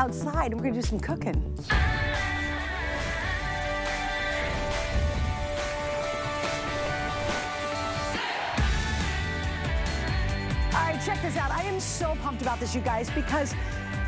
outside and we're gonna do some cooking. All right, check this out. I am so pumped about this, you guys, because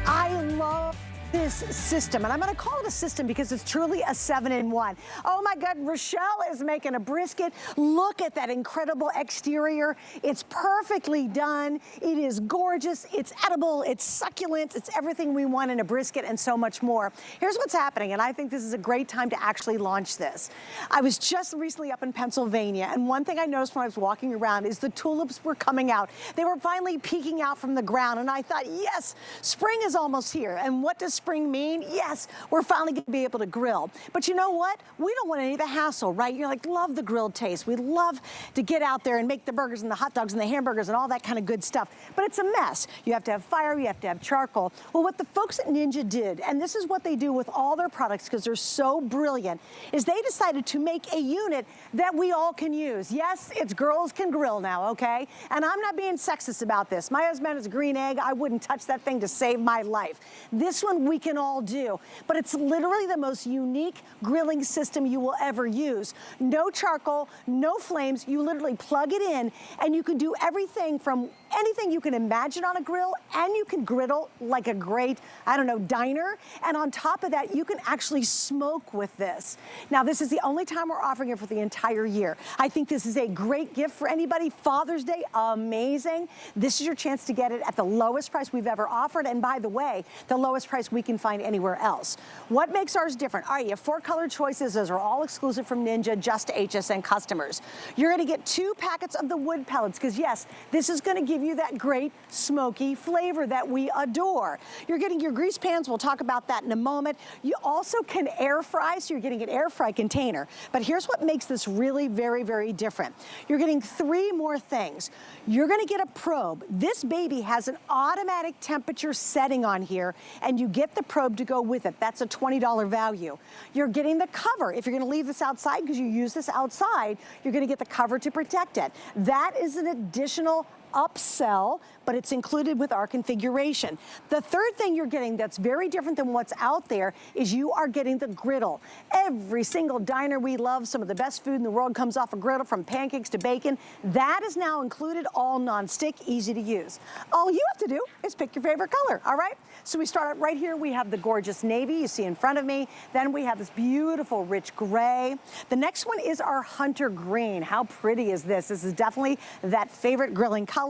I love this system, and I'm gonna call it a system because it's truly a 7-in-1. Oh my God, Rochelle is making a brisket. Look at that incredible exterior. It's perfectly done. It is gorgeous, it's edible, it's succulent, it's everything we want in a brisket and so much more. Here's what's happening, and I think this is a great time to actually launch this. I was just recently up in Pennsylvania, and one thing I noticed when I was walking around is the tulips were coming out. They were finally peeking out from the ground, and I thought, yes, spring is almost here. And what does spring mean? Yes, we're finally gonna be able to grill. But you know what? We don't want any of the hassle, right? You're like, love the grilled taste. We love to get out there and make the burgers and the hot dogs and the hamburgers and all that kind of good stuff. But it's a mess. You have to have fire, you have to have charcoal. Well, what the folks at Ninja did, and this is what they do with all their products because they're so brilliant, is they decided to make a unit that we all can use. Yes, it's girls can grill now, okay? And I'm not being sexist about this. My husband is a green egg. I wouldn't touch that thing to save my life. This one we can all do, but it's literally the most unique grilling system you will ever use. No charcoal, no flames. You literally plug it in and you can do everything from anything you can imagine on a grill, and you can griddle like a great, I don't know, diner. And on top of that, you can actually smoke with this. Now, this is the only time we're offering it for the entire year. I think this is a great gift for anybody. Father's Day, amazing. This is your chance to get it at the lowest price we've ever offered. And by the way, the lowest price we can find anywhere else. What makes ours different? All right, you have 4 color choices. Those are all exclusive from Ninja, just to HSN customers. You're gonna get 2 packets of the wood pellets, because yes, this is gonna give you that great smoky flavor that we adore. You're getting your grease pans. We'll talk about that in a moment. You also can air fry, so you're getting an air fry container. But here's what makes this really very, very different. You're getting 3 more things. You're gonna get a probe. This baby has an automatic temperature setting on here, and you get the probe to go with it. That's a $20 value. You're getting the cover. If you're gonna leave this outside because you use this outside, you're gonna get the cover to protect it. That is an additional upsell, but it's included with our configuration. The third thing you're getting that's very different than what's out there is you are getting the griddle. Every single diner we love, some of the best food in the world comes off a griddle, from pancakes to bacon. That is now included, all non-stick, easy to use. All you have to do is pick your favorite color, all right? So we start right here. We have the gorgeous navy you see in front of me. Then we have this beautiful rich gray. The next one is our hunter green. How pretty is this? This is definitely that favorite grilling color.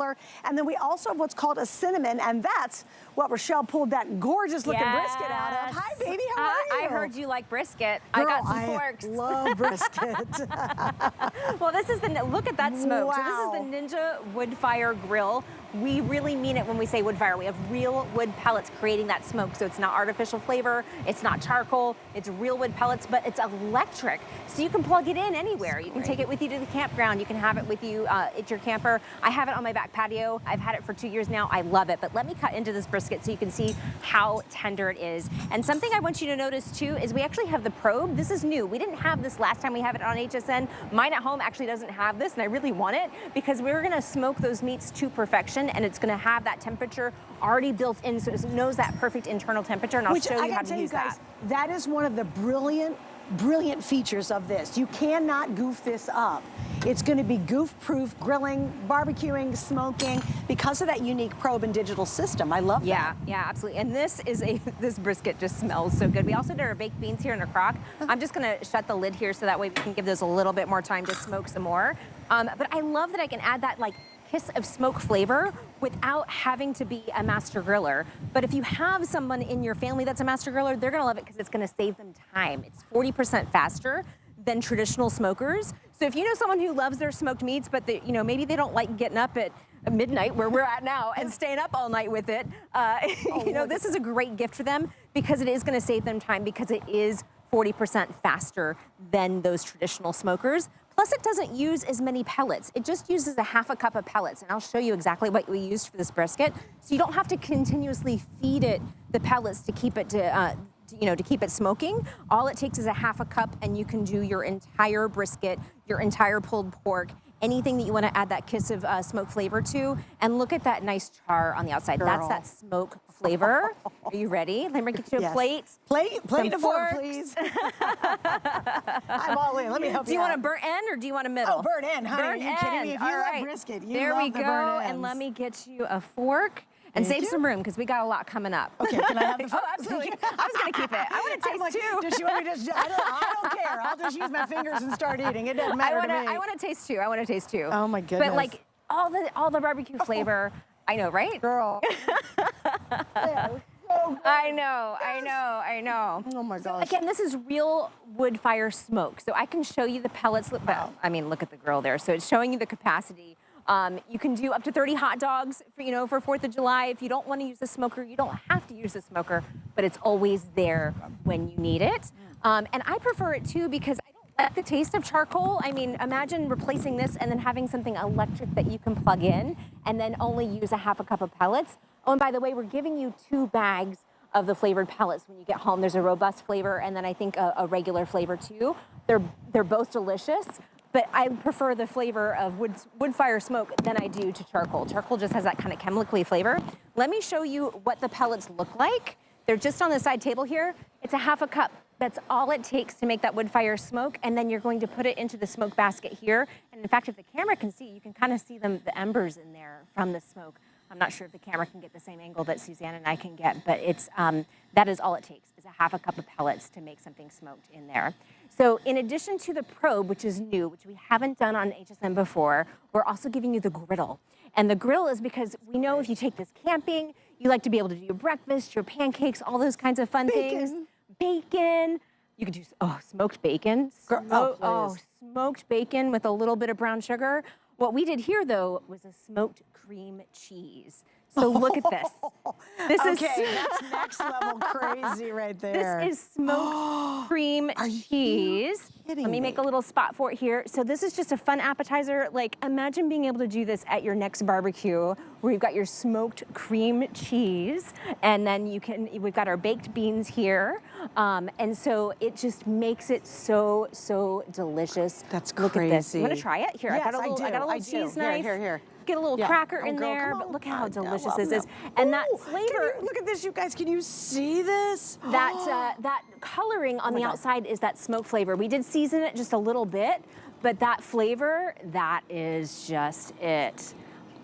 And then we also have what's called a cinnamon, and that's what Rochelle pulled that gorgeous looking brisket out of. Hi, baby, how are you? I heard you like brisket. Girl, I got some forks. I love brisket. Well, this is look at that smoke. Wow. So this is the Ninja Woodfire grill. We really mean it when we say wood fire. We have real wood pellets creating that smoke. So it's not artificial flavor, it's not charcoal, it's real wood pellets, but it's electric. So you can plug it in anywhere. You can take it with you to the campground. You can have it with you at your camper. I have it on my back patio. I've had it for 2 years now. I love it. But let me cut into this brisket so you can see how tender it is. And something I want you to notice too is we actually have the probe. This is new. We didn't have this last time we have it on HSN. Mine at home actually doesn't have this, and I really want it because we're gonna smoke those meats to perfection, and it's gonna have that temperature already built in, so it knows that perfect internal temperature, and I'll show you how to use that. That is one of the brilliant features of this. You cannot goof this up. It's gonna be goof-proof grilling, barbecuing, smoking, because of that unique probe and digital system. I love that. Yeah, absolutely. And this is this brisket just smells so good. We also did our baked beans here in a crock. I'm just gonna shut the lid here so that way we can give those a little bit more time to smoke some more. But I love that I can add that like kiss of smoke flavor without having to be a master griller. But if you have someone in your family that's a master griller, they're gonna love it because it's gonna save them time. It's 40% faster than traditional smokers. So if you know someone who loves their smoked meats, but they, you know, maybe they don't like getting up at midnight where we're at now and staying up all night with it, you know, this is a great gift for them because it is gonna save them time because it is 40% faster than those traditional smokers. Plus, it doesn't use as many pellets. It just uses a half a cup of pellets, and I'll show you exactly what we used for this brisket. So you don't have to continuously feed it the pellets to keep it to keep it smoking. All it takes is a half a cup, and you can do your entire brisket, your entire pulled pork anything that you want to add that kiss of smoke flavor to. And look at that nice char on the outside. Girl. That's that smoke flavor. Are you ready? Let me get you a plate. Plate of fork, please. I'm all in. Let me help you. Do you want a burnt end or do you want a middle? Oh, burnt end, honey. Are you kidding me? If you love brisket, you there love we the go. burnt ends. And let me get you a fork. And save some room because we got a lot coming up. Okay, can I have the fork? Oh, absolutely. I was going to keep it. I want to taste too. Does she want me to just, I don't care. I'll just use my fingers and start eating. It doesn't matter to me. I want to taste too. I want to taste too. Oh my goodness. But like all the barbecue flavor. I know, right? Girl. I know. Oh my gosh. Again, this is real wood fire smoke. So I can show you the pellets. Wow. I mean, look at the grill there. So it's showing you the capacity. You can do up to 30 hot dogs for 4th of July. If you don't want to use the smoker, you don't have to use the smoker, but it's always there when you need it. And I prefer it too because I don't like the taste of charcoal. I mean, imagine replacing this and then having something electric that you can plug in and then only use a half a cup of pellets. Oh, and by the way, we're giving you 2 bags of the flavored pellets when you get home. There's a robust flavor and then I think a regular flavor too. They're both delicious. But I prefer the flavor of wood fire smoke than I do to charcoal. Charcoal just has that kind of chemically flavor. Let me show you what the pellets look like. They're just on the side table here. It's a half a cup. That's all it takes to make that wood fire smoke. And then you're going to put it into the smoke basket here. And in fact, if the camera can see, you can kind of see the embers in there from the smoke. I'm not sure if the camera can get the same angle that Suzanne and I can get, but it's that is all it takes, is a half a cup of pellets to make something smoked in there. So in addition to the probe, which is new, which we haven't done on HSN before, we're also giving you the griddle. And the grill is because we know if you take this camping, you like to be able to do your breakfast, your pancakes, all those kinds of fun things. Bacon. You could do, smoked bacon. Smoked bacon with a little bit of brown sugar. What we did here, though, was a smoked cream cheese. So look at this. That's next level crazy right there. This is smoked cream cheese. Let me make a little spot for it here. So this is just a fun appetizer. Like, imagine being able to do this at your next barbecue where you've got your smoked cream cheese and then we've got our baked beans here. And so it just makes it so delicious. That's crazy. Look at this. You want to try it? Here, yes, I got a little cheese knife. Here. Get a little cracker in there, but look how delicious this is. And that flavor. Look at this, you guys. Can you see this? That coloring on the outside is that smoke flavor. We did season it just a little bit, but that flavor, that is just it.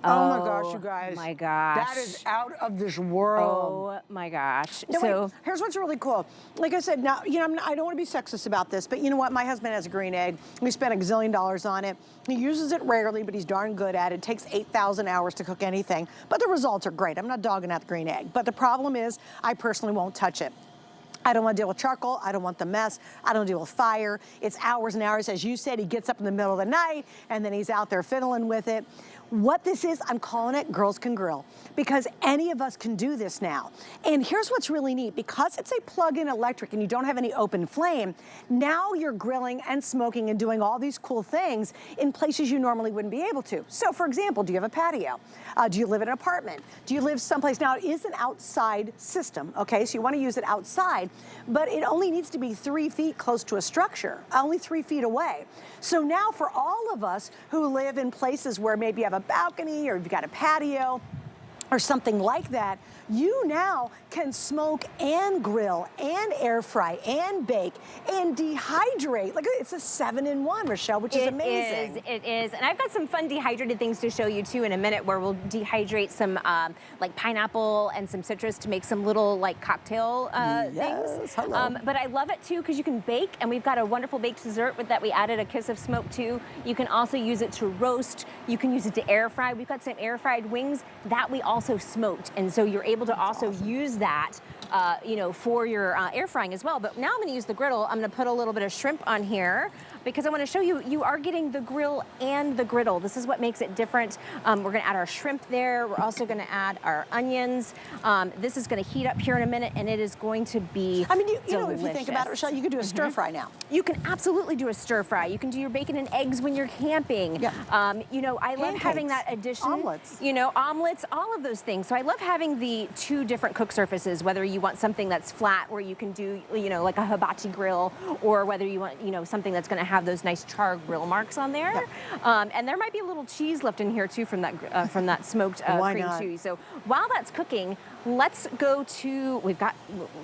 Oh my gosh, you guys. Oh my gosh. That is out of this world. Oh my gosh. Now, so wait, here's what's really cool. Like I said, now, I don't want to be sexist about this, but you know what? My husband has a green egg. We spent $1 gazillion on it. He uses it rarely, but he's darn good at it. It takes 8,000 hours to cook anything, but the results are great. I'm not dogging out the green egg, but the problem is I personally won't touch it. I don't want to deal with charcoal. I don't want the mess. I don't deal with fire. It's hours and hours. As you said, he gets up in the middle of the night and then he's out there fiddling with it. What this is, I'm calling it Girls Can Grill, because any of us can do this now. And here's what's really neat. Because it's a plug-in electric and you don't have any open flame, now you're grilling and smoking and doing all these cool things in places you normally wouldn't be able to. So for example, do you have a patio? Do you live in an apartment? Do you live someplace? Now it is an outside system, okay? So you want to use it outside, but it only needs to be 3 feet close to a structure, only 3 feet away. So now for all of us who live in places where maybe you have a balcony or you've got a patio or something like that, you now can smoke and grill and air fry and bake and dehydrate. Like, it's a 7-in-1, Rochelle, which is amazing. It is. And I've got some fun dehydrated things to show you too in a minute, where we'll dehydrate some like pineapple and some citrus to make some little like cocktail things. Hello. But I love it too because you can bake, and we've got a wonderful baked dessert that we added a kiss of smoke to. You can also use it to roast. You can use it to air fry. We've got some air fried wings that we also smoked, and so you're able to also use that for your air frying as well. But now I'm going to use the griddle. I'm going to put a little bit of shrimp on here because I want to show you, you are getting the grill and the griddle. This is what makes it different. We're going to add our shrimp there. We're also going to add our onions. This is going to heat up here in a minute, and it is going to be you know, if you think about it, Rochelle, you could do a stir fry now. You can absolutely do a stir fry. You can do your bacon and eggs when you're camping. Yeah. I love having that addition. Omelets. Omelets, all of those things. So I love having the 2 different cook surfaces, whether you you want something that's flat where you can do, you know, like a hibachi grill, or whether you want, you know, something that's going to have those nice char grill marks on there. And there might be a little cheese left in here too from that smoked cream cheese. So while that's cooking, let's go to, we've got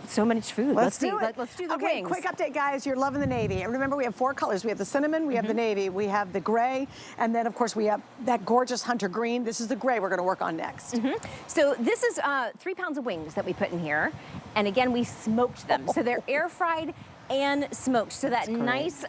so much food. Let's do it. Let's do the wings. Quick update, guys. You're loving the navy. And remember, we have 4 colors. We have the cinnamon, we have the navy, we have the gray, and then, of course, we have that gorgeous hunter green. This is the gray we're going to work on next. So this is 3 pounds of wings that we put in here. And again, we smoked them. So they're air fried and smoked. So that nice,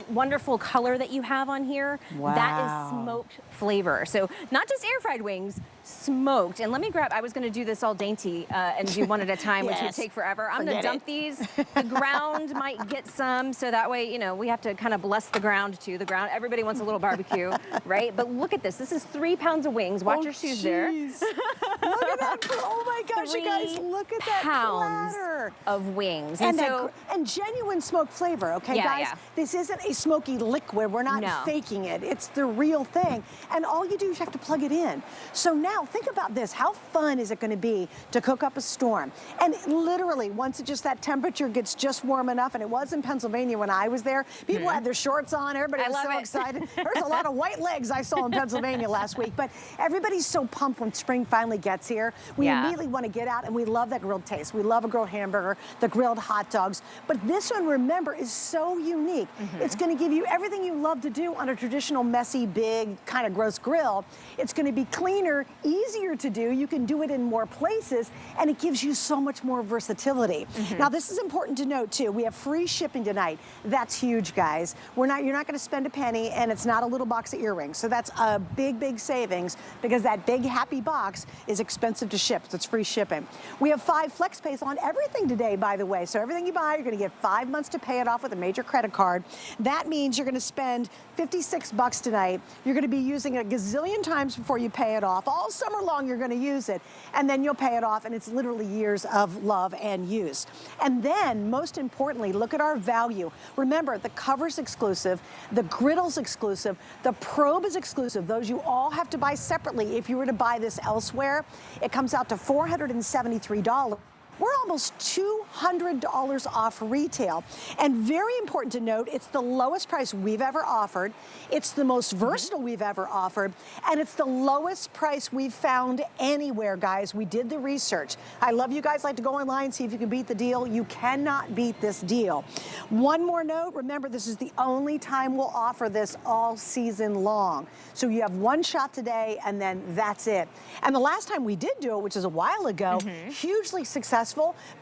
wonderful color that you have on here, that is smoked flavor. So not just air fried wings, smoked. And let me grab, I was gonna do this all dainty and do one at a time, which would take forever. I'm gonna dump these. The ground might get some, so that way, you know, we have to kind of bless the ground too. The ground, everybody wants a little barbecue, right? But look at this. This is 3 pounds of wings. Watch your shoes there. Look at that. Oh my gosh, you guys, look at that platter of wings. And genuine smoked flavor, okay, guys? This isn't a smoky liquid. We're not faking it. It's the real thing. And all you do is you have to plug it in. So now think about this. How fun is it going to be to cook up a storm? And literally, once that temperature gets just warm enough, and it was in Pennsylvania when I was there, people had their shorts on. Everybody was so excited. There's a lot of white legs I saw in Pennsylvania last week. But everybody's so pumped when spring finally gets here. We immediately want to get out, and we love that grilled taste. We love a grilled hamburger, the grilled hot dogs. But this one, remember, is so unique. It's going to give you everything you love to do on a traditional, messy, big, kind of gross grill. It's going to be cleaner, easier to do. You can do it in more places, and it gives you so much more versatility. Now, this is important to note, too. We have free shipping tonight. That's huge, guys. You're not going to spend a penny, and it's not a little box of earrings. So that's a big, big savings, because that big, happy box is expensive to ship. So it's free shipping. We have 5 flex pays on everything today, by the way. So everything you buy, you're going to get 5 months to pay it off with a major credit card. That means you're going to spend $56 tonight. You're going to be using it a gazillion times before you pay it off. All summer long, you're going to use it, and then you'll pay it off, and it's literally years of love and use. And then, most importantly, look at our value. Remember, the cover's exclusive, the griddle's exclusive, the probe is exclusive. Those you all have to buy separately. If you were to buy this elsewhere, it comes out to $473. We're almost $200 off retail. And very important to note, it's the lowest price we've ever offered. It's the most versatile we've ever offered. And it's the lowest price we've found anywhere, guys. We did the research. I love you guys like to go online, see if you can beat the deal. You cannot beat this deal. One more note, remember, this is the only time we'll offer this all season long. So you have one shot today, and then that's it. And the last time we did do it, which is a while ago, hugely successful,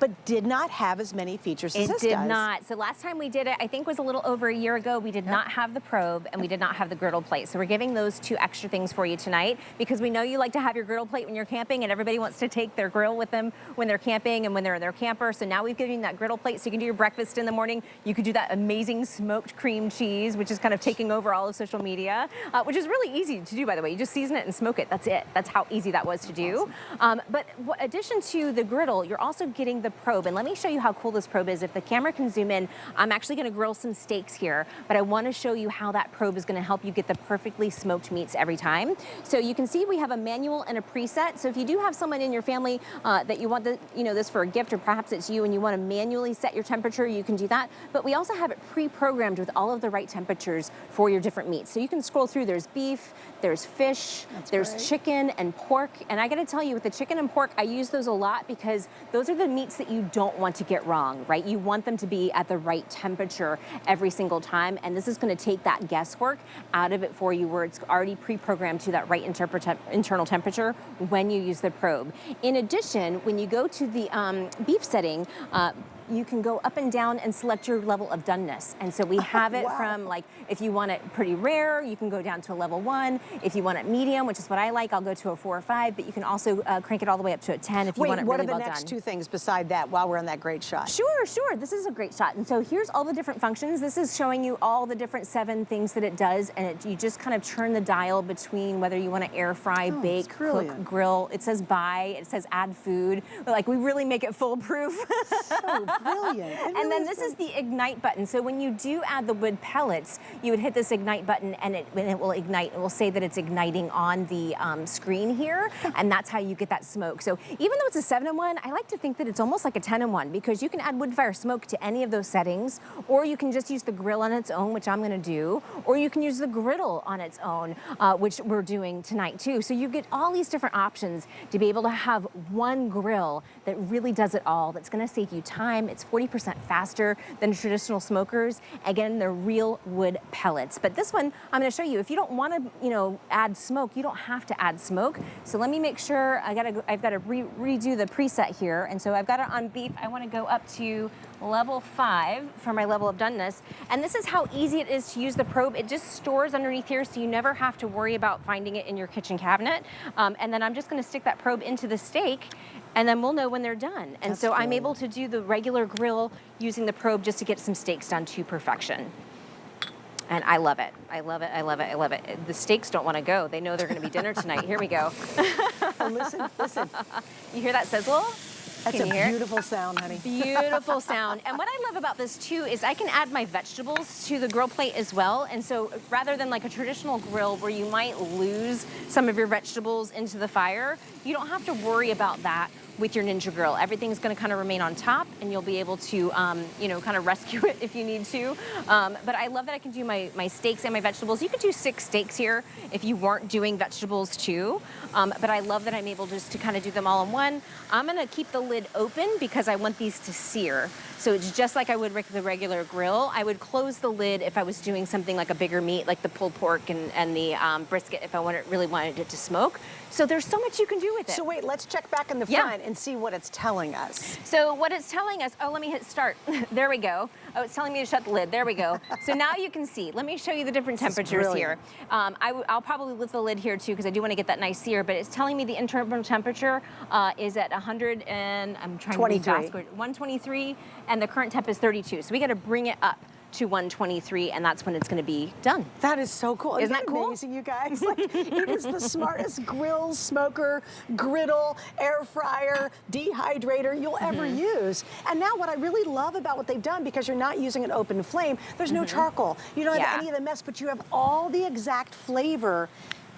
but did not have as many features as this does. It did not. So last time we did it, I think was a little over a year ago. We did not have the probe, and we did not have the griddle plate. So we're giving those 2 extra things for you tonight, because we know you like to have your griddle plate when you're camping, and everybody wants to take their grill with them when they're camping and when they're in their camper. So now we've given you that griddle plate so you can do your breakfast in the morning. You could do that amazing smoked cream cheese, which is kind of taking over all of social media, which is really easy to do, by the way. You just season it and smoke it. That's it. That's how easy that was to do. But in addition to the griddle, you're also getting the probe. And let me show you how cool this probe is. If the camera can zoom in, I'm actually going to grill some steaks here, but I want to show you how that probe is going to help you get the perfectly smoked meats every time. So you can see we have a manual and a preset. So if you do have someone in your family that you want this for a gift, or perhaps it's you and you want to manually set your temperature, you can do that. But we also have it pre-programmed with all of the right temperatures for your different meats. So you can scroll through. There's beef, there's fish, there's chicken and pork. And I got to tell you, with the chicken and pork, I use those a lot because those are the meats that you don't want to get wrong, right? You want them to be at the right temperature every single time. And this is going to take that guesswork out of it for you, where it's already pre-programmed to that right internal temperature when you use the probe. In addition, when you go to the beef setting, you can go up and down and select your level of doneness. And so we have it from, like, if you want it pretty rare, you can go down to a level 1. If you want it medium, which is what I like, I'll go to a 4 or 5, but you can also crank it all the way up to a 10 if you want it really well done. What are the next 2 things beside that while we're on that great shot? Sure. This is a great shot. And so here's all the different functions. This is showing you all the different 7 things that it does, and you just kind of turn the dial between whether you want to air fry, bake, cook, grill. It says buy, it says add food. Like, we really make it foolproof. So brilliant. And then this is the ignite button. So when you do add the wood pellets, you would hit this ignite button and it will ignite. It will say that it's igniting on the screen here, and that's how you get that smoke. So even though it's a 7-in-1, I like to think that it's almost like a 10-in-1 because you can add Woodfire smoke to any of those settings, or you can just use the grill on its own, which I'm gonna do, or you can use the griddle on its own, which we're doing tonight too. So you get all these different options to be able to have one grill that really does it all, that's gonna save you time. It's 40% faster than traditional smokers. Again, they're real wood pellets. But this one, I'm gonna show you, if you don't wanna, add smoke, you don't have to add smoke. So let me make sure, I've gotta redo the preset here. And so I've got it on beef. I wanna go up to level 5 for my level of doneness. And this is how easy it is to use the probe. It just stores underneath here, so you never have to worry about finding it in your kitchen cabinet. And then I'm just gonna stick that probe into the steak, and then we'll know when they're done. And so I'm able to do the regular grill using the probe just to get some steaks done to perfection. And I love it. I love it, I love it, I love it. The steaks don't wanna go. They know they're gonna be dinner tonight. Here we go. Oh, listen, listen. You hear that sizzle? That's a beautiful sound, honey. Beautiful sound. And what I love about this too is I can add my vegetables to the grill plate as well. And so rather than like a traditional grill where you might lose some of your vegetables into the fire, you don't have to worry about that with your Ninja Grill. Everything's gonna kind of remain on top, and you'll be able to, kind of rescue it if you need to. But I love that I can do my steaks and my vegetables. You could do 6 steaks here if you weren't doing vegetables too. But I love that I'm able just to kind of do them all in one. I'm gonna keep the lid open because I want these to sear. So it's just like I would with the regular grill. I would close the lid if I was doing something like a bigger meat, like the pulled pork and the brisket, if I really wanted it to smoke. So there's so much you can do with it. So wait, let's check back in the front and see what it's telling us. So what it's telling us, let me hit start. There we go. Oh, it's telling me to shut the lid. There we go. So now you can see. Let me show you the different temperatures here. I'll probably lift the lid here too because I do want to get that nice sear, but it's telling me the internal temperature is at 100 and I'm trying to be fast, 123, and the current temp is 32. So we got to bring it up to 123, and that's when it's going to be done. That is so cool. Isn't that cool? Amazing, you guys? Like, it is the smartest grill, smoker, griddle, air fryer, dehydrator you'll ever use. And now what I really love about what they've done, because you're not using an open flame, there's no charcoal. You don't have any of the mess, but you have all the exact flavor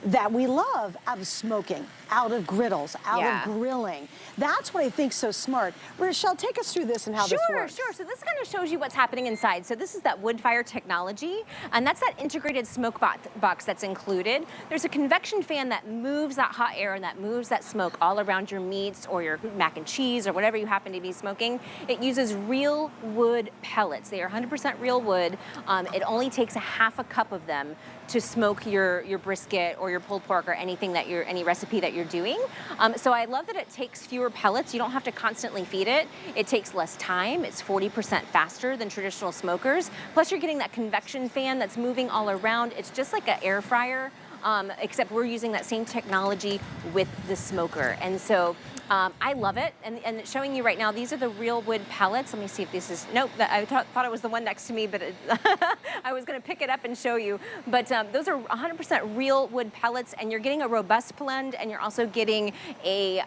that we love out of smoking, out of griddles, out of grilling. That's what I think so smart. Rochelle, take us through this and how this works. Sure. So this kind of shows you what's happening inside. So this is that Woodfire technology, and that's that integrated smoke box that's included. There's a convection fan that moves that hot air and that moves that smoke all around your meats or your mac and cheese or whatever you happen to be smoking. It uses real wood pellets. They are 100% real wood. It only takes a half a cup of them to smoke your brisket or your pulled pork or anything that any recipe that you're doing. So I love that it takes fewer pellets. You don't have to constantly feed it. It takes less time. It's 40% faster than traditional smokers. Plus you're getting that convection fan that's moving all around. It's just like an air fryer, except we're using that same technology with the smoker. And so I love it, and showing you right now, these are the real wood pellets. Let me see if this is, nope, I thought it was the one next to me, but I was gonna pick it up and show you. But those are 100% real wood pellets, and you're getting a robust blend, and you're also getting a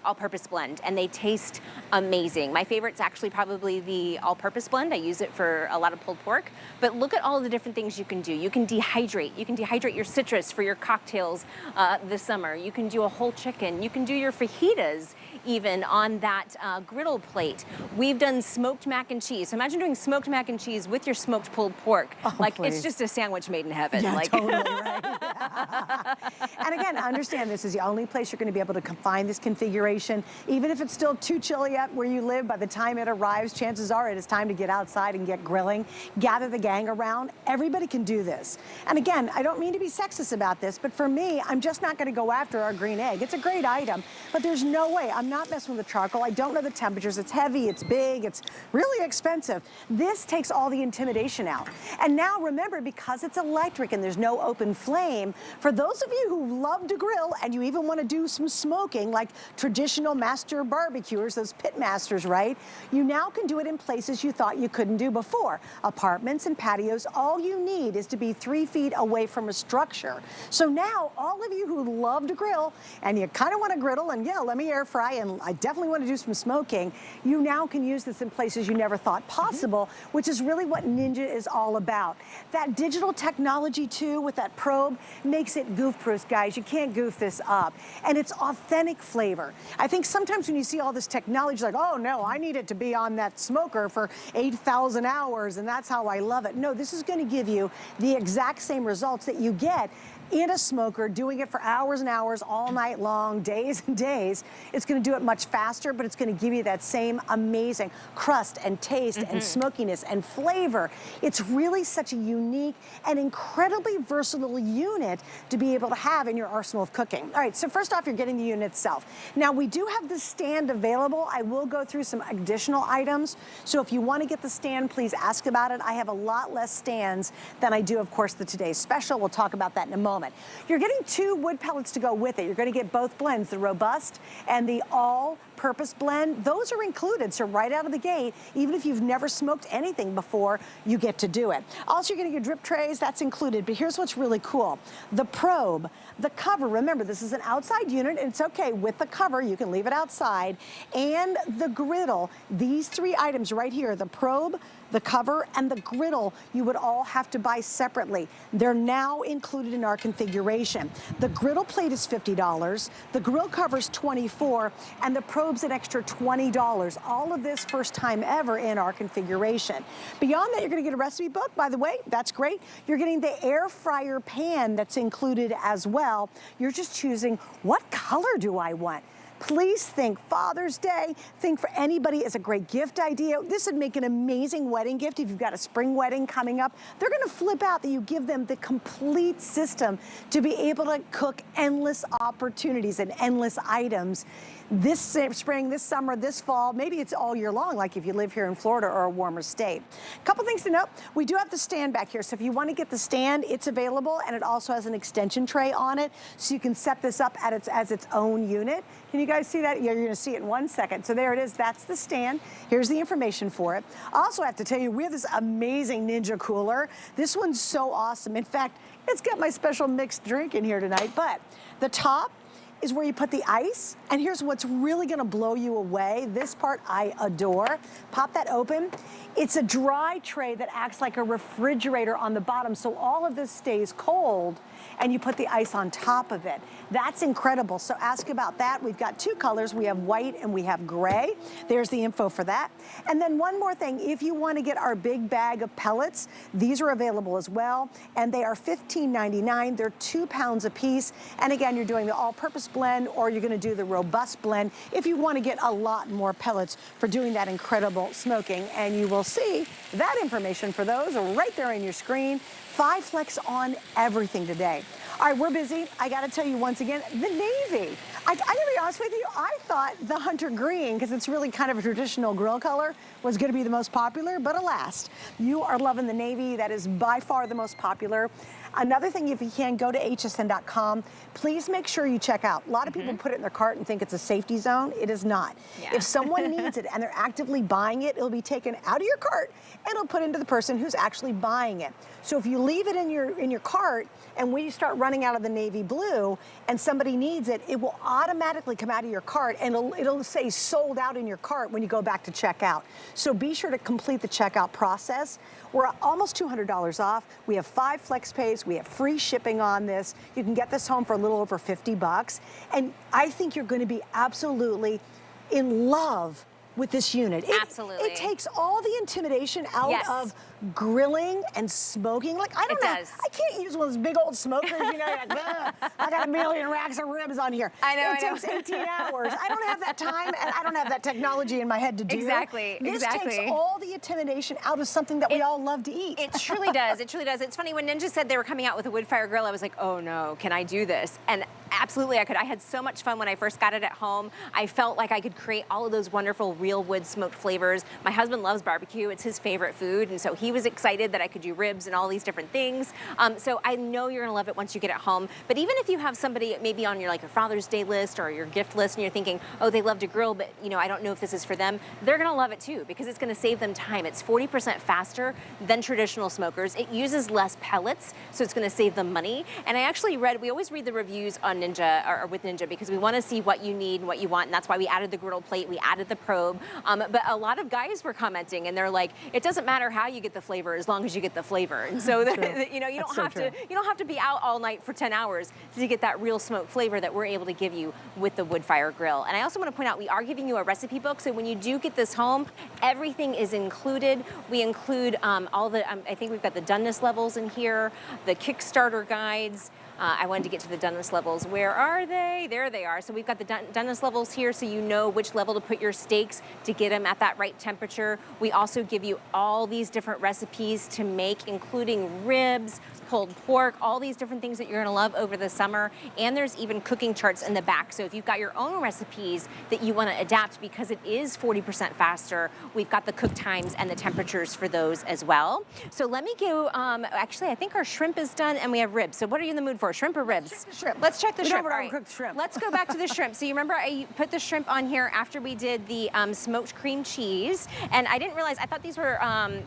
all-purpose blend, and they taste amazing. My favorite's actually probably the all-purpose blend. I use it for a lot of pulled pork, but look at all the different things you can do. You can dehydrate. You can dehydrate your citrus for your cocktails this summer. You can do a whole chicken. You can do your fajitas even on that griddle plate. We've done smoked mac and cheese. So imagine doing smoked mac and cheese with your smoked pulled pork. It's just a sandwich made in heaven. Yeah, totally right. And again, understand this is the only place you're going to be able to find this configuration. Even if it's still too chilly up where you live, by the time it arrives, chances are it is time to get outside and get grilling. Gather the gang around. Everybody can do this. And again, I don't mean to be sexist about this, but for me, I'm just not going to go after our green egg. It's a great item, but there's no way. I'm not messing with the charcoal. I don't know the temperatures. It's heavy, it's big, it's really expensive. This takes all the intimidation out. And now remember, because it's electric and there's no open flame, For those of you who love to grill and you even want to do some smoking, like traditional master barbecuers, those pit masters, right? You now can do it in places you thought you couldn't do before. Apartments and patios, all you need is to be 3 feet away from a structure. So now, all of you who love to grill and you kind of want to griddle and yeah, let me air fry and I definitely want to do some smoking, you now can use this in places you never thought possible, which is really what Ninja is all about. That digital technology too, with that probe, makes it goof-proof, guys. You can't goof this up. And it's authentic flavor. I think sometimes when you see all this technology, like, oh no, I need it to be on that smoker for 8,000 hours and that's how I love it. No, this is going to give you the exact same results that you get in a smoker, doing it for hours and hours, all night long, days and days. It's gonna do it much faster, but it's gonna give you that same amazing crust and taste and smokiness and flavor. It's really such a unique and incredibly versatile unit to be able to have in your arsenal of cooking. All right, so first off, you're getting the unit itself. Now, we do have the stand available. I will go through some additional items. So if you wanna get the stand, please ask about it. I have a lot less stands than I do, of course, the Today's Special. We'll talk about that in a moment. You're getting 2 wood pellets to go with it. You're gonna get both blends, the robust and the all-purpose blend. Those are included, so right out of the gate, even if you've never smoked anything before, you get to do it. Also, you're gonna get drip trays, that's included, but here's what's really cool. The probe, the cover, remember, this is an outside unit, and it's okay with the cover, you can leave it outside, and the griddle. These 3 items right here, the probe, the cover, and the griddle, you would all have to buy separately. They're now included in our configuration. The griddle plate is $50, the grill cover's $24, and the probe's an extra $20. All of this first time ever in our configuration. Beyond that, you're gonna get a recipe book, by the way, that's great. You're getting the air fryer pan that's included as well. You're just choosing, what color do I want? Please think Father's Day, think for anybody as a great gift idea. This would make an amazing wedding gift if you've got a spring wedding coming up. They're gonna flip out that you give them the complete system to be able to cook endless opportunities and endless items. This spring, this summer, this fall, maybe it's all year long, like if you live here in Florida or a warmer state. Couple things to note, we do have the stand back here, so if you want to get the stand, it's available, and it also has an extension tray on it, so you can set this up as its own unit. Can you guys see that? Yeah, you're gonna see it in 1 second. So there it is, that's the stand. Here's the information for it. I also have to tell you, we have this amazing Ninja cooler. This one's so awesome. In fact, it's got my special mixed drink in here tonight, but the top is where you put the ice, and here's what's really gonna blow you away. This part I adore. Pop that open. It's a dry tray that acts like a refrigerator on the bottom, so all of this stays cold, and you put the ice on top of it. That's incredible, so ask about that. We've got 2 colors. We have white and we have gray. There's the info for that. And then one more thing, if you wanna get our big bag of pellets, these are available as well, and they are $15.99. They're 2 pounds a piece. And again, you're doing the all-purpose blend, or you're gonna do the robust blend if you wanna get a lot more pellets for doing that incredible smoking. And you will see that information for those right there on your screen. 5 flex on everything today. All right, we're busy. I gotta tell you once again, the navy. I gotta be honest with you, I thought the hunter green, because it's really kind of a traditional grill color, was gonna be the most popular, but alas, you are loving the navy. That is by far the most popular. Another thing, if you can, go to hsn.com. Please make sure you check out. A lot of people put it in their cart and think it's a safety zone. It is not. Yeah. If someone needs it and they're actively buying it, it'll be taken out of your cart and it'll put into the person who's actually buying it. So if you leave it in your cart, and when you start running out of the navy blue and somebody needs it, it will automatically come out of your cart, and it'll say sold out in your cart when you go back to checkout. So be sure to complete the checkout process. We're almost $200 off. We have 5 flex pays. We have free shipping on this. You can get this home for a little over 50 bucks. And I think you're going to be absolutely in love with this unit. Absolutely. It takes all the intimidation out of grilling and smoking. Like, I don't know. I can't use one of those big old smokers, you know, like, I got a million racks of ribs on here. I know. It takes 18 hours. I don't have that time, and I don't have that technology in my head to do. Exactly. This takes all the intimidation out of something that we all love to eat. It truly does. It truly does. It's funny, when Ninja said they were coming out with a Woodfire grill, I was like, oh no, can I do this? And Absolutely, I could. I had so much fun when I first got it at home. I felt like I could create all of those wonderful real wood smoked flavors. My husband loves barbecue. It's his favorite food. And so he was excited that I could do ribs and all these different things. So I know you're gonna love it once you get it home. But even if you have somebody maybe on your Father's Day list or your gift list and you're thinking, oh, they love to grill, but I don't know if this is for them, they're gonna love it too because it's gonna save them time. It's 40% faster than traditional smokers. It uses less pellets, so it's gonna save them money. And I actually we always read the reviews on Ninja or with Ninja because we want to see what you need and what you want, and that's why we added the griddle plate, we added the probe. But a lot of guys were commenting, and they're like, it doesn't matter how you get the flavor as long as you get the flavor. And so you don't have to be out all night for 10 hours to get that real smoke flavor that we're able to give you with the Woodfire grill. And I also want to point out we are giving you a recipe book, so when you do get this home, everything is included. We include all the I think we've got the doneness levels in here, the Kickstarter guides. I wanted to get to the doneness levels. Where are they? There they are. So we've got the doneness levels here so you know which level to put your steaks to get them at that right temperature. We also give you all these different recipes to make, including ribs, pulled pork, all these different things that you're gonna love over the summer. And there's even cooking charts in the back. So if you've got your own recipes that you wanna adapt because it is 40% faster, we've got the cook times and the temperatures for those as well. So let me go, actually I think our shrimp is done and we have ribs. So what are you in the mood for? Shrimp or ribs? Shrimp. Let's check the shrimp. We All don't overcooked shrimp. Let's go back to the shrimp. So you remember I put the shrimp on here after we did the smoked cream cheese, and I didn't realize, I thought these were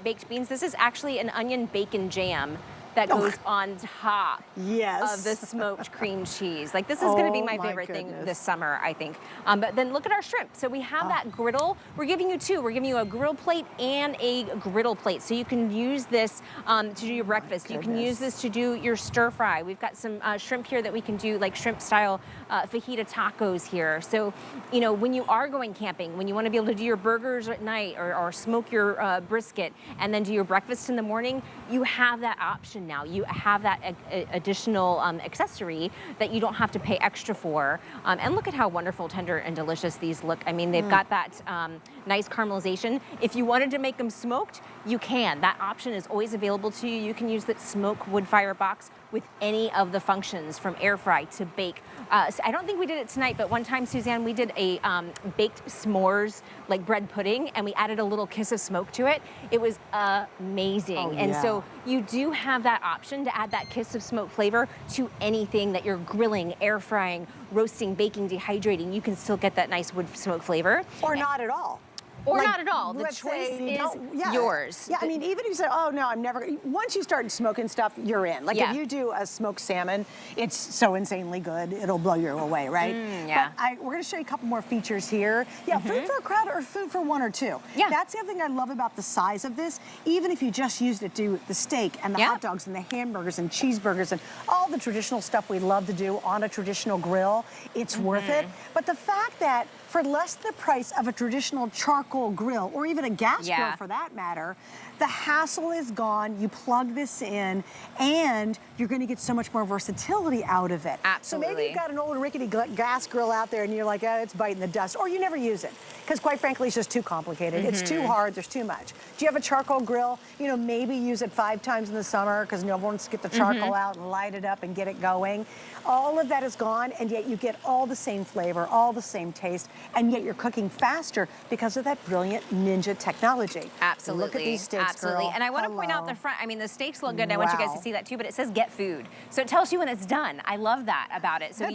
baked beans. This is actually an onion bacon jam that goes on top of the smoked cream cheese. Like, this is gonna be my favorite thing this summer, I think. But then look at our shrimp. So we have that griddle. We're giving you two. We're giving you a grill plate and a griddle plate. So you can use this to do your breakfast. You can use this to do your stir fry. We've got some shrimp here that we can do like shrimp style fajita tacos here. So, when you are going camping, when you wanna be able to do your burgers at night or smoke your brisket and then do your breakfast in the morning, you have that option now. You have that additional accessory that you don't have to pay extra for. And look at how wonderful, tender, and delicious these look. I mean, they've got that nice caramelization. If you wanted to make them smoked, you can. That option is always available to you. You can use that smoke Woodfire box with any of the functions, from air fry to bake. So I don't think we did it tonight, but one time, Suzanne, we did a baked s'mores, like bread pudding, and we added a little kiss of smoke to it. It was amazing. So you do have that option to add that kiss of smoke flavor to anything that you're grilling, air frying, roasting, baking, dehydrating. You can still get that nice wood smoke flavor. Or not at all. Or not at all. The choice is yours. Yeah, I mean, even if you say, oh, no, I'm never, once you start smoking stuff, you're in. Like, if you do a smoked salmon, it's so insanely good, it'll blow you away, right? But we're going to show you a couple more features here. Yeah, food for a crowd or food for one or two. Yeah. That's the other thing I love about the size of this. Even if you just used it to do the steak and the hot dogs and the hamburgers and cheeseburgers and all the traditional stuff we love to do on a traditional grill, it's worth it. But the fact that for less than the price of a traditional charcoal grill, or even a gas grill for that matter, the hassle is gone. You plug this in, and you're going to get so much more versatility out of it. Absolutely. So maybe you've got an old rickety gas grill out there, and you're like, oh, it's biting the dust, or you never use it. Because quite frankly, it's just too complicated. It's too hard, there's too much. Do you have a charcoal grill? Maybe use it 5 times in the summer because no one wants to get the charcoal out and light it up and get it going. All of that is gone, and yet you get all the same flavor, all the same taste, and yet you're cooking faster because of that brilliant Ninja technology. Absolutely. Look at these steaks, girl. And I want to point out the front, I mean, the steaks look good, and I want you guys to see that too, but it says get food. So it tells you when it's done. I love that about it. So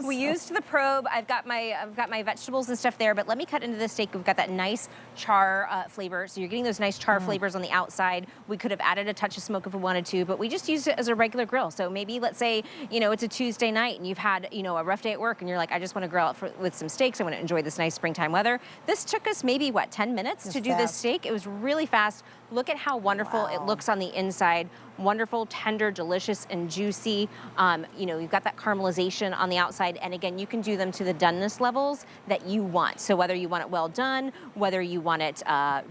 we used the probe. I've got my vegetables and stuff there, but let me cut into the steak. We've got that nice char flavor. So you're getting those nice char flavors on the outside. We could have added a touch of smoke if we wanted to, but we just used it as a regular grill. So maybe, let's say, it's a Tuesday night and you've had, a rough day at work, and you're like, I just want to grill out with some steaks. I want to enjoy this nice springtime weather. This took us maybe, 10 minutes to do this steak. It was really fast. Look at how wonderful it looks on the inside. Wonderful, tender, delicious, and juicy. You've got that caramelization on the outside. And again, you can do them to the doneness levels that you want. So whether you want it well done, whether you want it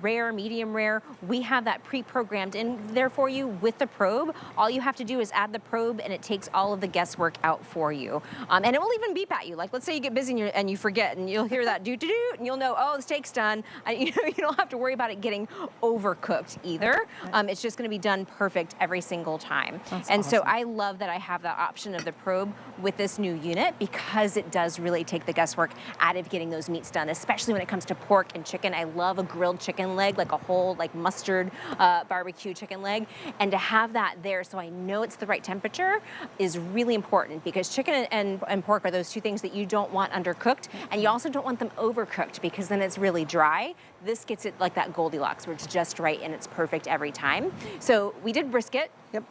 rare, medium rare, we have that pre-programmed in there for you with the probe. All you have to do is add the probe, and it takes all of the guesswork out for you. And it will even beep at you. Like, let's say you get busy and you forget, and you'll hear that doo-doo-doo, and you'll know, oh, the steak's done. You don't have to worry about it getting overcooked either. It's just going to be done perfect every every single time. That's and so awesome. I love that I have that option of the probe with this new unit, because it does really take the guesswork out of getting those meats done, especially when it comes to pork and chicken. I love a grilled chicken leg, like a whole like mustard barbecue chicken leg, and to have that there so I know it's the right temperature is really important, because chicken and pork are those two things that you don't want undercooked, and you also don't want them overcooked, because then it's really dry. This gets it like that Goldilocks, where it's just right and it's perfect every time. So we did brisket. Yep.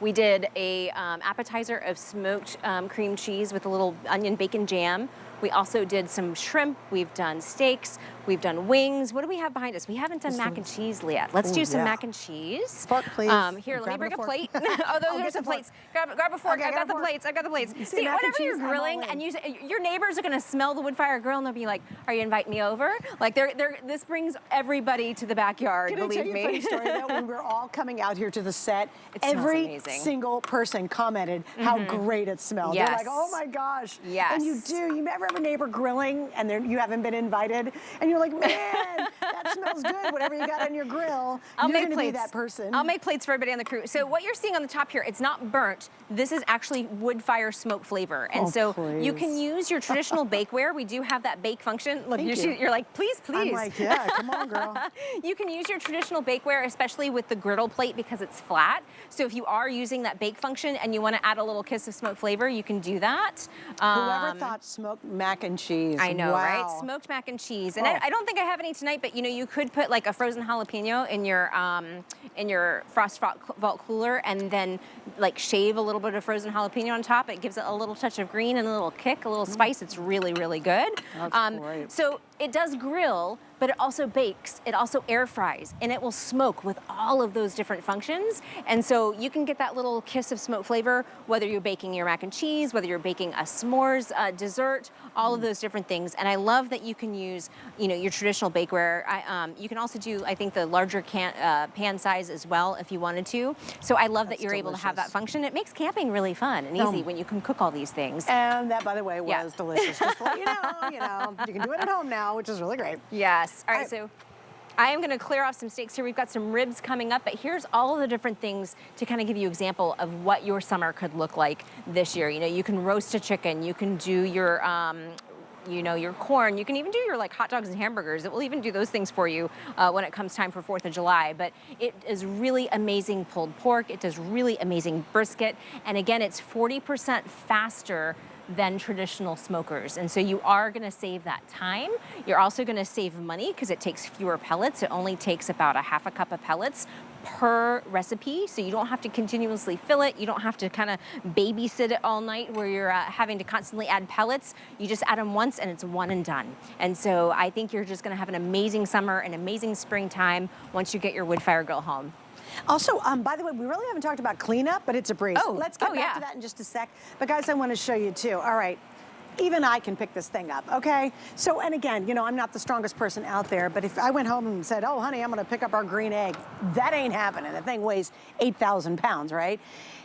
We did a appetizer of smoked cream cheese with a little onion bacon jam. We also did some shrimp. We've done steaks. We've done wings. What do we have behind us? We haven't done mac and cheese yet. Let's do some mac and cheese. Fork, please. Here, let me bring a plate. Oh, those are some plates. Grab a fork. Okay, I've got the plates. I've got the plates. See, mac and whenever you're cheese, I'm grilling all in. and your neighbors are gonna smell the Woodfire grill and they'll be like, "Are you inviting me over?" Like, this brings everybody to the backyard. Can I believe tell you me. a funny story though? When we were all coming out here to the set, It smells every amazing. single person commented how great it smelled. Yes. They're like, "Oh my gosh!" Yes. And you do. You ever have a neighbor grilling and you haven't been invited, and you're like, "Man, that smells good." Whatever you got on your grill, I'll you're make gonna plates. be that person. I'll make plates for everybody on the crew. So what you're seeing on the top here, it's not burnt. This is actually Woodfire smoke flavor. And Oh, so you please. can use your traditional bakeware. We do have that bake function. Look, Thank you. you're like, please, please. I'm like, yeah, come on, girl. You can use your traditional bakeware, especially with the griddle plate, because it's flat. So if you are using that bake function and you want to add a little kiss of smoke flavor, you can do that. Whoever thought smoked mac and cheese? I know, wow. right? Smoked mac and cheese. And Oh. I don't think I have any tonight, but you could put like a frozen jalapeno in your frost vault cooler, and then like shave a little bit of frozen jalapeno on top. It gives it a little touch of green and a little kick, a little spice. It's really, really good. That's great. So it does grill, but it also bakes, it also air fries, and it will smoke with all of those different functions. And so you can get that little kiss of smoke flavor, whether you're baking your mac and cheese, whether you're baking a s'mores dessert, all of those different things. And I love that you can use, your traditional bakeware. You can also do, I think, the larger pan size as well if you wanted to. So I love that you're able to have that function. It makes camping really fun and easy when you can cook all these things. And that, by the way, was Yeah. delicious. Just to let you know, you can do it at home now, which is really great. Yes. All right, so I am gonna clear off some steaks here. We've got some ribs coming up, but here's all of the different things to kind of give you an example of what your summer could look like this year. You can roast a chicken, you can do your your corn. You can even do your like hot dogs and hamburgers. It will even do those things for you when it comes time for 4th of July. But it is really amazing pulled pork. It does really amazing brisket. And again, it's 40% faster than traditional smokers. And so you are gonna save that time. You're also gonna save money because it takes fewer pellets. It only takes about a half a cup of pellets per recipe, so you don't have to continuously fill it. You don't have to kind of babysit it all night where you're having to constantly add pellets. You just add them once and it's one and done. And so I think you're just gonna have an amazing summer, an amazing springtime once you get your Woodfire grill home. Also, by the way, we really haven't talked about cleanup, but it's a breeze. Oh, let's get back to that in just a sec. But guys, I want to show you too. All right. Even I can pick this thing up, okay? So, and again, I'm not the strongest person out there, but if I went home and said, "Oh, honey, I'm gonna pick up our green egg," that ain't happening. The thing weighs 8,000 pounds, right?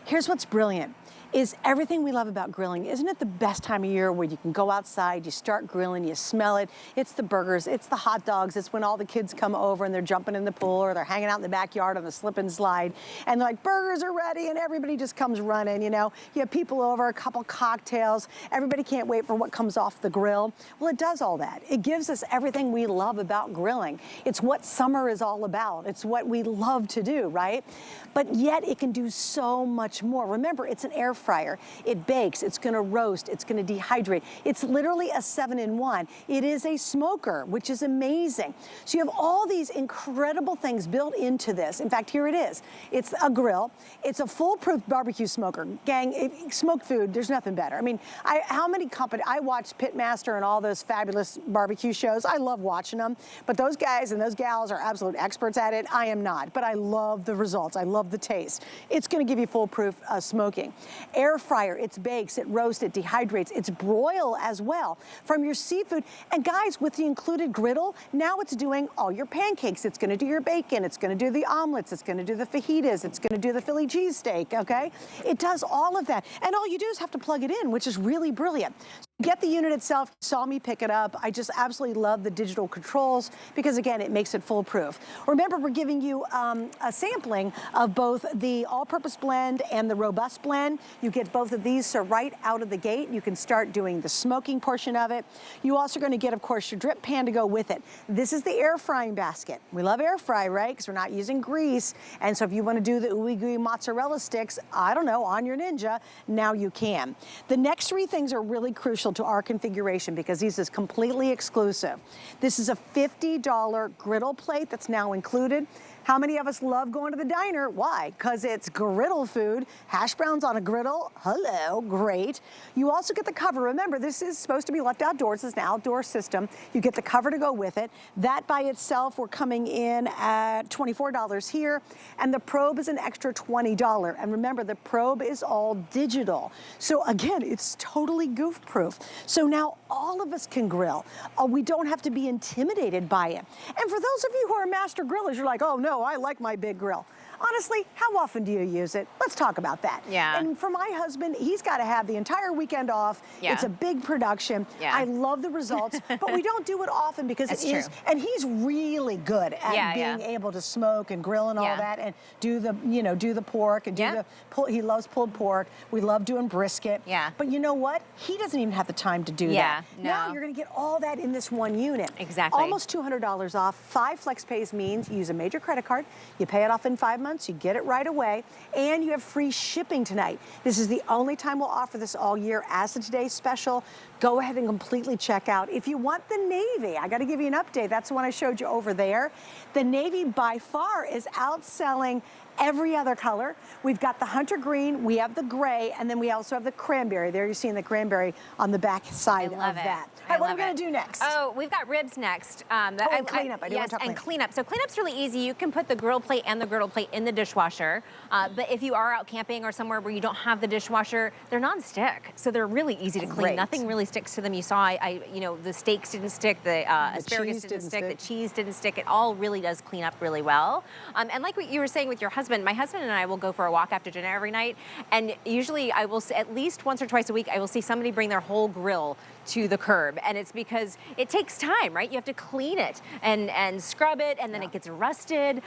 Here's what's brilliant. Is everything we love about grilling. Isn't it the best time of year where you can go outside, you start grilling, you smell it. It's the burgers, it's the hot dogs, it's when all the kids come over and they're jumping in the pool or they're hanging out in the backyard on the slip and slide and they're like, burgers are ready, and everybody just comes running, You have people over, a couple cocktails, everybody can't wait for what comes off the grill. Well, it does all that. It gives us everything we love about grilling. It's what summer is all about. It's what we love to do, right? But yet it can do so much more. Remember, it's an air fryer. It bakes, it's gonna roast, it's gonna dehydrate. It's literally a 7-in-1. It is a smoker, which is amazing. So you have all these incredible things built into this. In fact, here it is. It's a grill. It's a foolproof barbecue smoker. Gang, smoked food, there's nothing better. I mean, I watch Pitmaster and all those fabulous barbecue shows. I love watching them, but those guys and those gals are absolute experts at it. I am not, but I love the results. I love the taste. It's gonna give you foolproof smoking. Air fryer, it bakes, it roasts, it dehydrates, it's broil as well from your seafood. And guys, with the included griddle, now it's doing all your pancakes. It's gonna do your bacon, it's gonna do the omelets, it's gonna do the fajitas, it's gonna do the Philly cheesesteak, okay? It does all of that. And all you do is have to plug it in, which is really brilliant. Get the unit itself, you saw me pick it up. I just absolutely love the digital controls because again, it makes it foolproof. Remember, we're giving you a sampling of both the all-purpose blend and the robust blend. You get both of these, so right out of the gate, you can start doing the smoking portion of it. You also are gonna get, of course, your drip pan to go with it. This is the air frying basket. We love air fry, right? Because we're not using grease. And so if you wanna do the ooey gooey mozzarella sticks, I don't know, on your Ninja, now you can. The next three things are really crucial to our configuration because these is completely exclusive. This is a $50 griddle plate that's now included. How many of us love going to the diner? Why? Because it's griddle food. Hash browns on a griddle. Hello, great. You also get the cover. Remember, this is supposed to be left outdoors. It's an outdoor system. You get the cover to go with it. That by itself, we're coming in at $24 here. And the probe is an extra $20. And remember, the probe is all digital. So again, it's totally goof proof. So now all of us can grill. We don't have to be intimidated by it. And for those of you who are master grillers, you're like, oh no, I like my big grill. Honestly, how often do you use it? Let's talk about that. Yeah. And for my husband, he's got to have the entire weekend off. Yeah. It's a big production. Yeah. I love the results, but we don't do it often because That's it is, true. and he's really good at being Yeah. able to smoke and grill and all Yeah. that and do the, you know, do the pork and do Yeah. the, he loves pulled pork. We love doing brisket. Yeah. But you know what? He doesn't even have the time to do Yeah, that. no. Now you're going to get all that in this one unit. Exactly. Almost $200 off. 5 flex pays means you use a major credit card, you pay it off in 5 months, you get it right away, and you have free shipping tonight. This is the only time we'll offer this all year as a today's special. Go ahead and completely check out. If you want the navy, I got to give you an update. That's the one I showed you over there. The navy by far is outselling every other color. We've got the hunter green, we have the gray, and then we also have the cranberry. There you're seeing the cranberry on the back side of that. All right, what are we gonna do next? Oh, we've got ribs next. And cleanup. I do want to talk and cleanup. So cleanup's really easy. You can put the grill plate and the griddle plate in the dishwasher. But if you are out camping or somewhere where you don't have the dishwasher, they're non-stick. So they're really easy to clean. Great. Nothing really sticks to them. You saw, you know, the steaks didn't stick, the asparagus didn't stick, the cheese didn't stick. It all really does clean up really well. And like what you were saying with your husband, my husband and I will go for a walk after dinner every night. And usually I will, at least once or twice a week, I will see somebody bring their whole grill to the curb. And it's because it takes time, right? You have to clean it and scrub it, and then it gets rusted.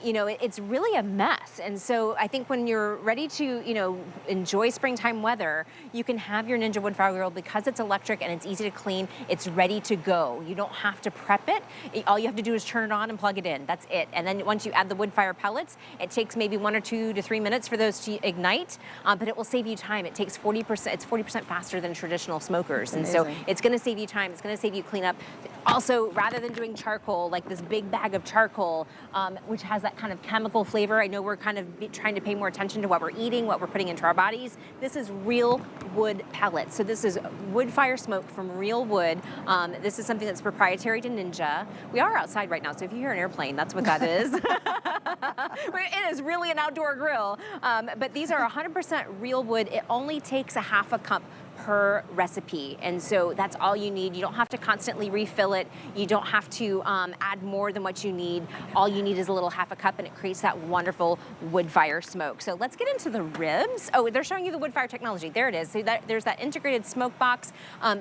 You know, it's really a mess. And so I think when you're ready to, you know, enjoy springtime weather, you can have your Ninja Woodfire grill because it's electric and it's easy to clean. It's ready to go. You don't have to prep it. All you have to do is turn it on and plug it in. That's it. And then once you add the Woodfire pellets, it takes maybe 1 or 2 to 3 minutes for those to ignite, but it will save you time. It takes 40%, it's 40% faster than traditional smokers. And so it's gonna save you time, it's gonna save you cleanup. Also, rather than doing charcoal, like this big bag of charcoal, which has that kind of chemical flavor, I know we're kind of trying to pay more attention to what we're eating, what we're putting into our bodies. This is real wood pellets. So this is wood fire smoke from real wood. This is something that's proprietary to Ninja. We are outside right now, so if you hear an airplane, that's what that is. It is really an outdoor grill, but these are 100% real wood. It only takes a half a cup per recipe, and so that's all you need. You don't have to constantly refill it. You don't have to add more than what you need. All you need is a little half a cup, and it creates that wonderful wood fire smoke. So let's get into the ribs. Oh, they're showing you the wood fire technology. There it is. So there's that integrated smoke box.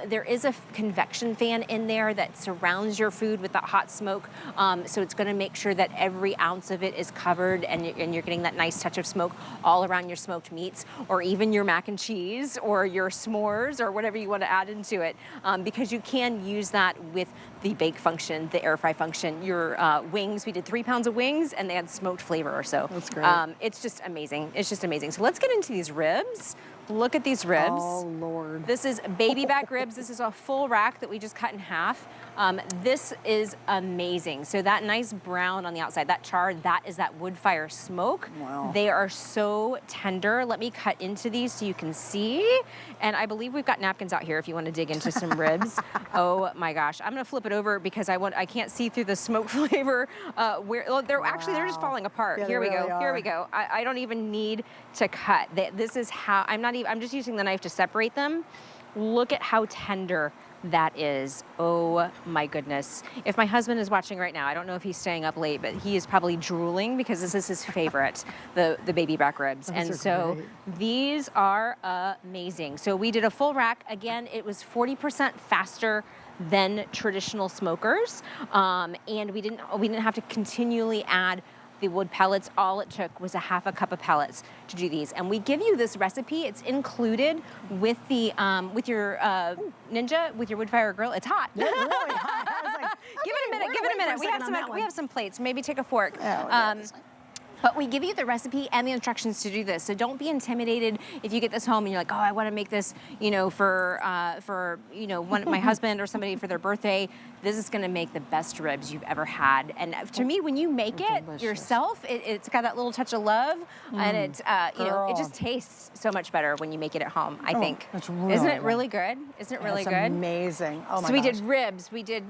There is a convection fan in there that surrounds your food with that hot smoke. So it's going to make sure that every ounce of it is covered, and you're getting that nice touch of smoke all around your smoked meats, or even your mac and cheese, or your s'mores, or whatever you want to add into it, because you can use that with the bake function, the air fry function. Your wings, we did 3 pounds of wings, and they had smoked flavor or so. That's great. It's just amazing. It's just amazing. So let's get into these ribs. Look at these ribs. Oh, Lord. This is baby back ribs. This is a full rack that we just cut in half. This is amazing. So that nice brown on the outside, that char, that is that wood fire smoke. Wow. They are so tender. Let me cut into these so you can see. And I believe we've got napkins out here if you want to dig into some ribs. Oh my gosh. I'm gonna flip it over because I can't see through the smoke flavor. They're just falling apart. Yeah, Here we they go. really Here are. we go. I don't even need to cut. This is how, I'm just using the knife to separate them. Look at how tender that is. Oh my goodness. If my husband is watching right now, I don't know if he's staying up late, but he is probably drooling because this is his favorite, the baby back ribs. And so these are amazing. So we did a full rack. Again, it was 40% faster than traditional smokers. And we didn't have to continually add the wood pellets. All it took was a half a cup of pellets to do these. And we give you this recipe. It's included with the with your Ninja, with your Woodfire grill. It's hot. It's really hot. I was like, Give it a minute, give it a minute. We have some plates. Maybe take a fork. Oh, but we give you the recipe and the instructions to do this. So don't be intimidated if you get this home and you're like, oh, I want to make this, you know, for my husband or somebody for their birthday. This is going to make the best ribs you've ever had. And to me, when you make it yourself, it's got that little touch of love, and it just tastes so much better when you make it at home. I think. Isn't it really good? Isn't it really good? Amazing. Oh my gosh. So we did ribs. We did.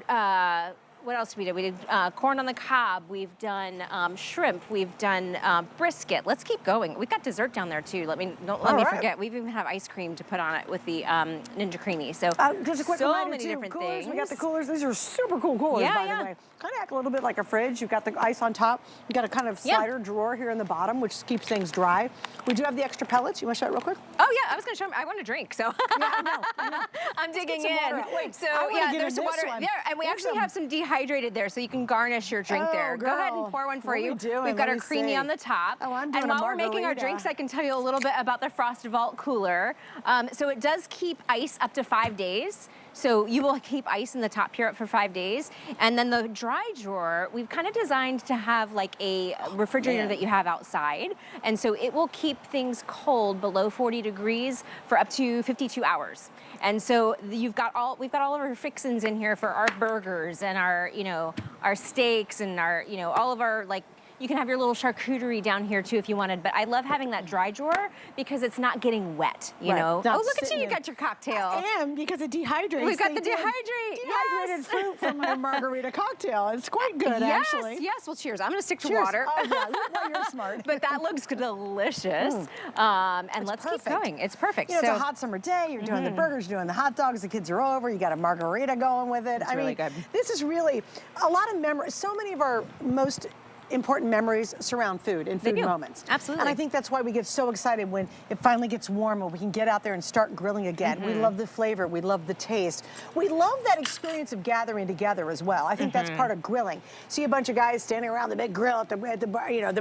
What else did we do? We did corn on the cob. We've done shrimp. We've done brisket. Let's keep going. We've got dessert down there too. Don't let me forget. We even have ice cream to put on it with the Ninja Creamy. So just a quick so reminder many too, different coolers. things. We got the coolers. These are super cool coolers, by the way. Kind of act a little bit like a fridge. You've got the ice on top. You got a kind of slider drawer here in the bottom, which keeps things dry. We do have the extra pellets. You want to show it real quick? Oh yeah, I was going to show them. I want a drink, so yeah, I know. I'm digging in. Wait, so yeah, there's some water there, and we actually have some dehydrated there, so you can garnish your drink there. Girl. Go ahead and pour one for you. We've got our creamy on the top. Oh, I'm doing and while we're making our drinks, I can tell you a little bit about the Frost Vault cooler. So it does keep ice up to 5 days. So you will keep ice in the top here for 5 days. And then the dry drawer, we've kind of designed to have like a refrigerator that you have outside. And so it will keep things cold below 40 degrees for up to 52 hours. And so we've got all of our fixins in here for our burgers and our steaks and our, all of our you can have your little charcuterie down here too if you wanted, but I love having that dry drawer because it's not getting wet, you know. Oh, look at you, you got your cocktail. And because it dehydrates. We've got the dehydrated fruit from my margarita cocktail. It's quite good, actually. Yes, well, cheers. I'm gonna stick to water. Oh, yeah, well, you're smart. But that looks delicious. And let's keep going. It's perfect. You know, it's a hot summer day. You're doing the burgers, you're doing the hot dogs. The kids are over. You got a margarita going with it. It's really good. This is really a lot of memories. So many of our most important memories surround food and food moments. Absolutely. And I think that's why we get so excited when it finally gets warm and we can get out there and start grilling again. We love the flavor, we love the taste. We love that experience of gathering together as well. I think that's part of grilling. See a bunch of guys standing around the big grill at the the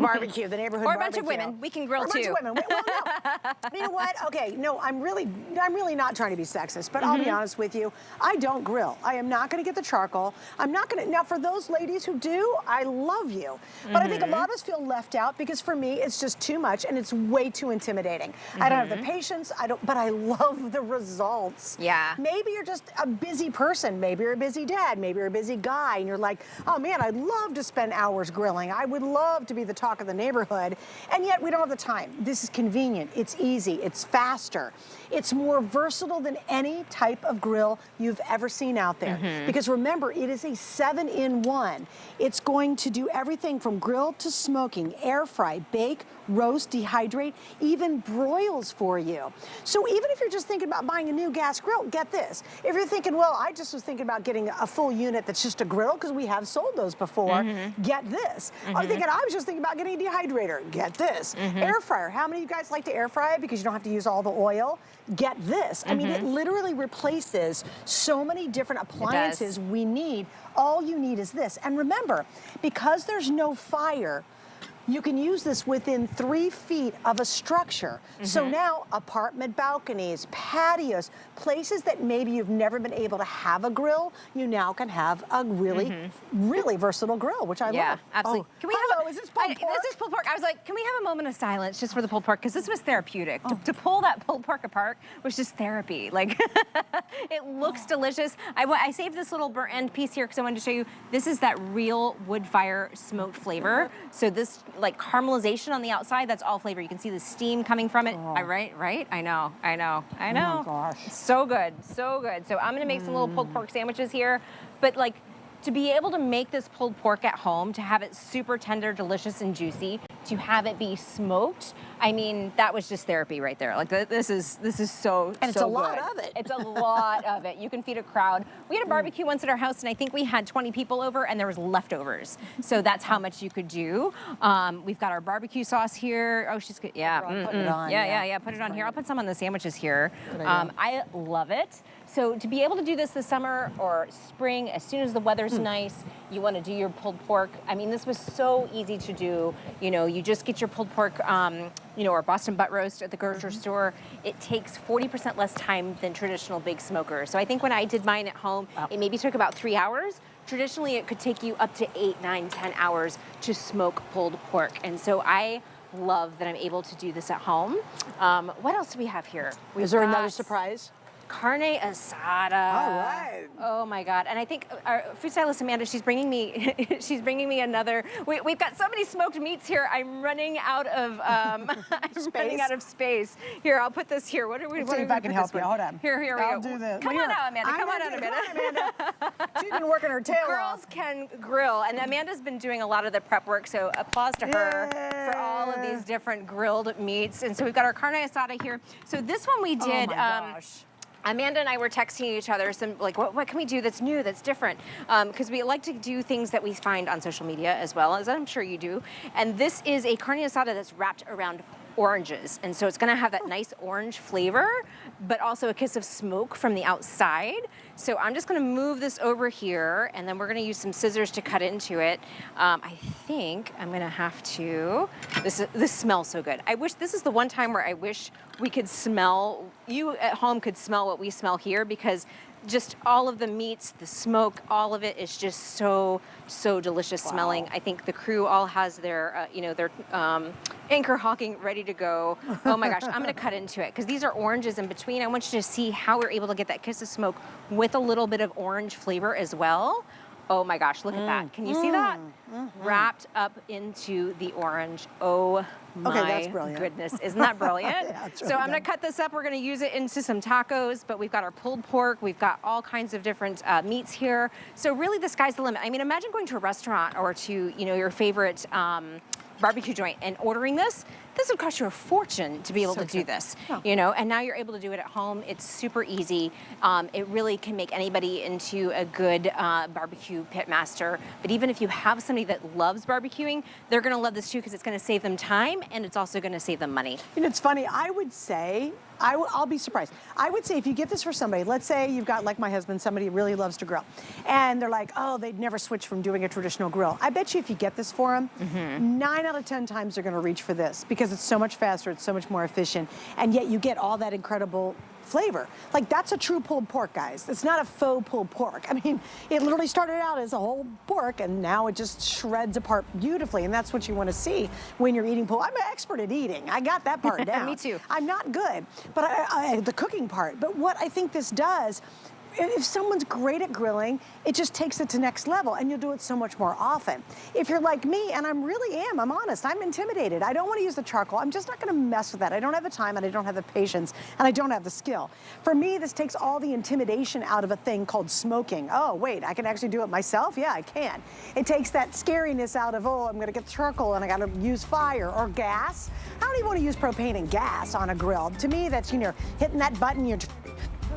barbecue, the neighborhood barbecue. Or a bunch of women. We can grill too. Or a bunch of women. Well, no. You know what? Okay, no, I'm really not trying to be sexist, but I'll be honest with you. I don't grill. I am not going to get the charcoal. I'm not going to. Now, for those ladies who do, I love you. But I think a lot of us feel left out because for me, it's just too much and it's way too intimidating. I don't have the patience, but I love the results. Yeah. Maybe you're just a busy person. Maybe you're a busy dad. Maybe you're a busy guy and you're like, oh man, I'd love to spend hours grilling. I would love to be the talk of the neighborhood. And yet we don't have the time. This is convenient. It's easy. It's faster. It's more versatile than any type of grill you've ever seen out there. Because remember, it is a 7-in-1. It's going to do everything from grill to smoking, air fry, bake, roast, dehydrate, even broils for you. So even if you're just thinking about buying a new gas grill, get this. If you're thinking, well, I just was thinking about getting a full unit that's just a grill, because we have sold those before, get this. I'm thinking, I was just thinking about getting a dehydrator, get this. Air fryer, how many of you guys like to air fry it because you don't have to use all the oil? Get this. I mean, it literally replaces so many different appliances we need. All you need is this. And remember, because there's no fire, you can use this within 3 feet of a structure. So now apartment balconies, patios, places that maybe you've never been able to have a grill, you now can have a really, really versatile grill, which I love. Yeah, absolutely. Can we have is this pulled pork? This is pulled pork. I was like, can we have a moment of silence just for the pulled pork? Because this was therapeutic. To pull that pulled pork apart was just therapy. Like, it looks delicious. I saved this little burnt end piece here because I wanted to show you, this is that real wood fire smoked flavor. So this, like caramelization on the outside, that's all flavor. You can see the steam coming from it. Right? I know. Oh my gosh. So good, so good. So I'm gonna make some little pulled pork sandwiches here, but like, to be able to make this pulled pork at home, to have it super tender, delicious, and juicy, to have it be smoked, I mean, that was just therapy right there. Like this is so, and it's so a lot good. of it. It's a lot of it. You can feed a crowd. We had a barbecue once at our house, and I think we had 20 people over, and there was leftovers. So that's how much you could do. We've got our barbecue sauce here. Oh, she's good. Yeah. Put it on. Yeah. Put it on here. I'll put some on the sandwiches here. I love it. So to be able to do this summer or spring, as soon as the weather's nice, you want to do your pulled pork. I mean, this was so easy to do. You know, you just get your pulled pork, you know, or Boston butt roast at the grocery store. It takes 40% less time than traditional big smokers. So I think when I did mine at home, it maybe took about 3 hours. Traditionally, it could take you up to 8, 9, 10 hours to smoke pulled pork. And so I love that I'm able to do this at home. What else do we have here? Is there another surprise? Carne asada. All right. Oh my God! And I think our food stylist Amanda, she's bringing me another. We've got so many smoked meats here. I'm running out of running out of space. Here, I'll put this here. What are we? Let's see if I can help you. Hold on. Here we I'll go. do this. Come on out, Amanda. Come on out, Amanda. She's been working her tail Girls off. can grill, and Amanda's been doing a lot of the prep work. So applause to her for all of these different grilled meats. And so we've got our carne asada here. So this one we did. Oh my gosh. Amanda and I were texting each other some like, what can we do that's new, that's different? Because we like to do things that we find on social media as well, as I'm sure you do. And this is a carne asada that's wrapped around oranges. And so it's gonna have that nice orange flavor, but also a kiss of smoke from the outside. So I'm just gonna move this over here, and then we're gonna use some scissors to cut into it. I think I'm gonna have to, this smells so good. I wish, this is the one time where I wish we could smell, you at home could smell what we smell here, because just all of the meats, the smoke, all of it is just so delicious smelling. I think the crew all has their, you know, their anchor hawking ready to go. Oh my gosh, I'm gonna cut into it, because these are oranges in between. I want you to see how we're able to get that kiss of smoke with a little bit of orange flavor as well. Oh my gosh, look at that. Can you see that? Wrapped up into the orange. Oh my goodness, isn't that brilliant? Yeah, so I'm gonna cut this up. We're gonna use it into some tacos, but we've got our pulled pork. We've got all kinds of different meats here. So really the sky's the limit. I mean, imagine going to a restaurant or to, you know, your favorite barbecue joint and ordering this. This would cost you a fortune to be able to do this, you know, and now you're able to do it at home. It's super easy. It really can make anybody into a good barbecue pit master. But even if you have somebody that loves barbecuing, they're gonna love this too, because it's gonna save them time and it's also gonna save them money. You know, it's funny, I would say, I'll be surprised. I would say if you get this for somebody, let's say you've got, like my husband, somebody who really loves to grill, and they're like, oh, they'd never switch from doing a traditional grill. I bet you if you get this for them, 9 out of 10 times they're gonna reach for this, because it's so much faster, it's so much more efficient, and yet you get all that incredible flavor. Like, that's a true pulled pork, guys. It's not a faux pulled pork. I mean, it literally started out as a whole pork, and now it just shreds apart beautifully, and that's what you want to see when you're eating pulled. I'm an expert at eating. I got that part down. Me too. I'm not good, but the cooking part. But what I think this does, if someone's great at grilling, it just takes it to next level, and you'll do it so much more often. If you're like me, and I'm honest, I'm intimidated. I don't want to use the charcoal. I'm just not going to mess with that. I don't have the time, and I don't have the patience, and I don't have the skill. For me, this takes all the intimidation out of a thing called smoking. Oh, wait, I can actually do it myself? Yeah, I can. It takes that scariness out of, oh, I'm going to get the charcoal, and I got to use fire or gas. I don't even want to use propane and gas on a grill. To me, that's, you know, hitting that button, you're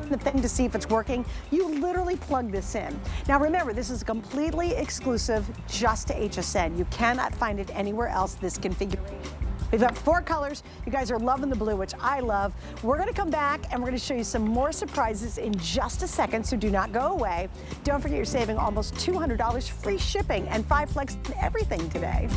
the thing to see if it's working. You literally plug this in. Now remember, this is completely exclusive just to HSN. You cannot find it anywhere else, this configuration. We've got 4 colors. You guys are loving the blue, which I love. We're gonna come back and we're gonna show you some more surprises in just a second, so do not go away. Don't forget you're saving almost $200 free shipping and 5 flex everything today.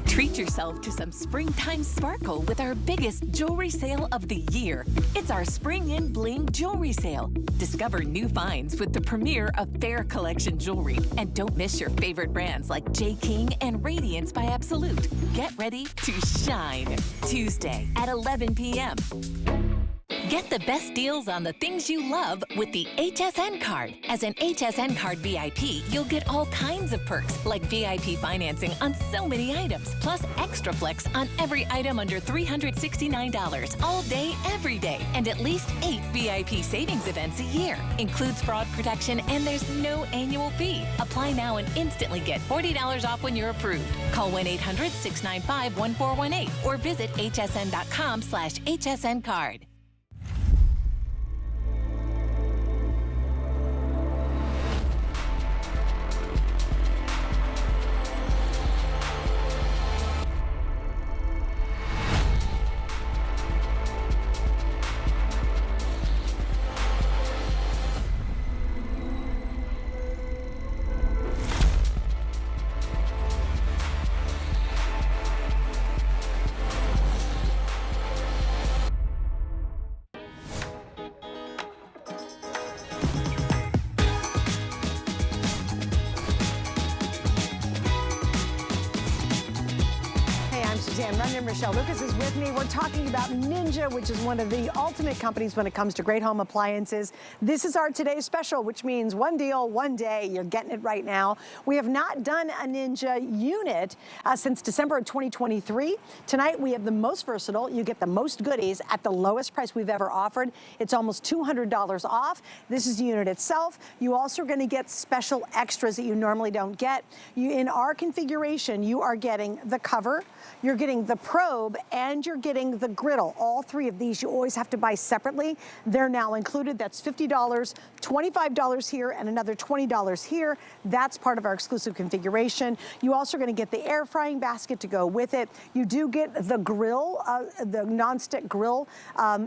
Treat yourself to some springtime sparkle with our biggest jewelry sale of the year. It's our Spring in Bling jewelry sale. Discover new finds with the premiere of Fair Collection jewelry. And don't miss your favorite brands like J. King and Radiance by Absolute. Get ready to shine. Tuesday at 11 p.m. Get the best deals on the things you love with the HSN card. As an HSN card VIP, you'll get all kinds of perks like VIP financing on so many items, plus extra flex on every item under $369 all day, every day, and at least 8 VIP savings events a year. Includes fraud protection and there's no annual fee. Apply now and instantly get $40 off when you're approved. Call 1-800-695-1418 or visit hsn.com/HSN card. And Rochelle Lucas is with me. We're talking about Ninja, which is one of the ultimate companies when it comes to great home appliances. This is our today's special, which means one deal, one day. You're getting it right now. We have not done a Ninja unit since December of 2023. Tonight, we have the most versatile. You get the most goodies at the lowest price we've ever offered. It's almost $200 off. This is the unit itself. You also are going to get special extras that you normally don't get. In our configuration, you are getting the cover, you're getting the probe, and you're getting the griddle. All three of these you always have to buy separately. They're now included. That's $50, $25 here, and another $20 here. That's part of our exclusive configuration. You also are going to get the air frying basket to go with it. You do get the grill, the nonstick grill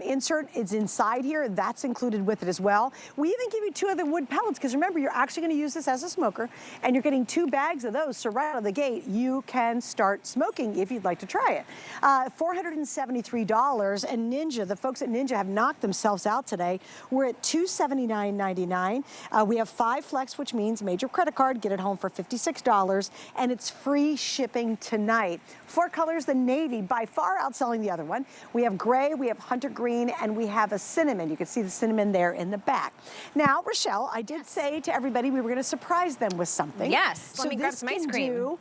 insert is inside here. That's included with it as well. We even give you 2 of the wood pellets because remember, you're actually going to use this as a smoker, and you're getting 2 bags of those. So right out of the gate, you can start smoking if you'd like to try it. $473, and Ninja, the folks at Ninja have knocked themselves out today. We're at $279.99. We have 5 flex, which means major credit card, get it home for $56, and it's free shipping tonight. 4 colors, the navy, by far outselling the other one. We have gray, we have hunter green, and we have a cinnamon. You can see the cinnamon there in the back. Now, Rochelle, I did say to everybody we were going to surprise them with something. Yes, let me grab some ice cream.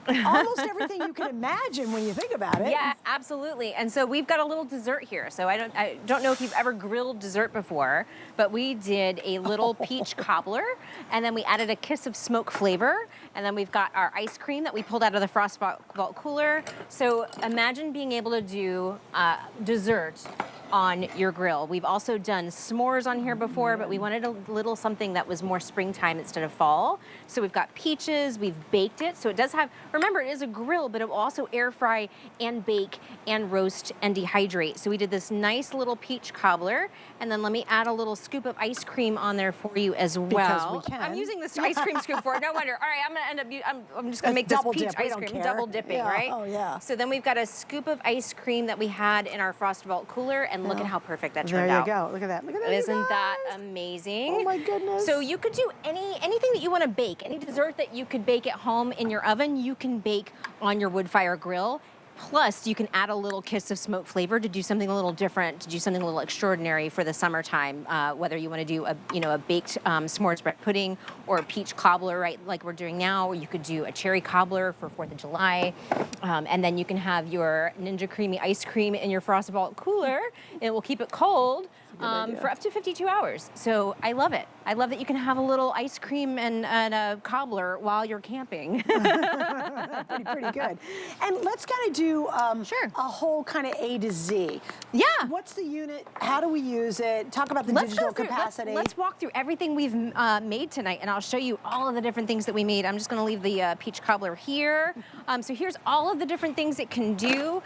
Almost everything you can imagine when you think about it. Yeah, absolutely. And so we've got a little dessert here. So I don't know if you've ever grilled dessert before, but we did a little peach cobbler, and then we added a kiss of smoke flavor, and then we've got our ice cream that we pulled out of the Frost Vault cooler. So imagine being able to do dessert on your grill. We've also done s'mores on here before, but we wanted a little something that was more springtime instead of fall. So we've got peaches, we've baked it. So it does have, remember, it is a grill, but it will also air fry and bake and roast and dehydrate. So we did this nice little peach cobbler, and then let me add a little scoop of ice cream on there for you as well. Because we can. I'm using this ice cream scoop for it, no wonder. All right, I'm gonna end up, I'm just gonna make this peach ice cream, double dipping, right? Oh yeah. So then we've got a scoop of ice cream that we had in our Frost Vault cooler, and look at how perfect that turned out. There you go. Look at that. Look at that. Isn't that amazing? Oh my goodness. So you could do anything that you want to bake, any dessert that you could bake at home in your oven, you can bake on your Woodfire grill. Plus, you can add a little kiss of smoke flavor to do something a little different, to do something a little extraordinary for the summertime. Whether you want to do a baked s'mores bread pudding or a peach cobbler, right, like we're doing now, or you could do a cherry cobbler for 4th of July, and then you can have your Ninja Creamy ice cream in your Frost Vault cooler. It will keep it cold for up to 52 hours. So I love it. I love that you can have a little ice cream and a cobbler while you're camping. pretty good. And let's kind of do a whole kind of A to Z. Yeah. What's the unit? How do we use it? Talk about the digital capacity. Let's walk through everything we've made tonight, and I'll show you all of the different things that we made. I'm just going to leave the peach cobbler here. So here's all of the different things it can do,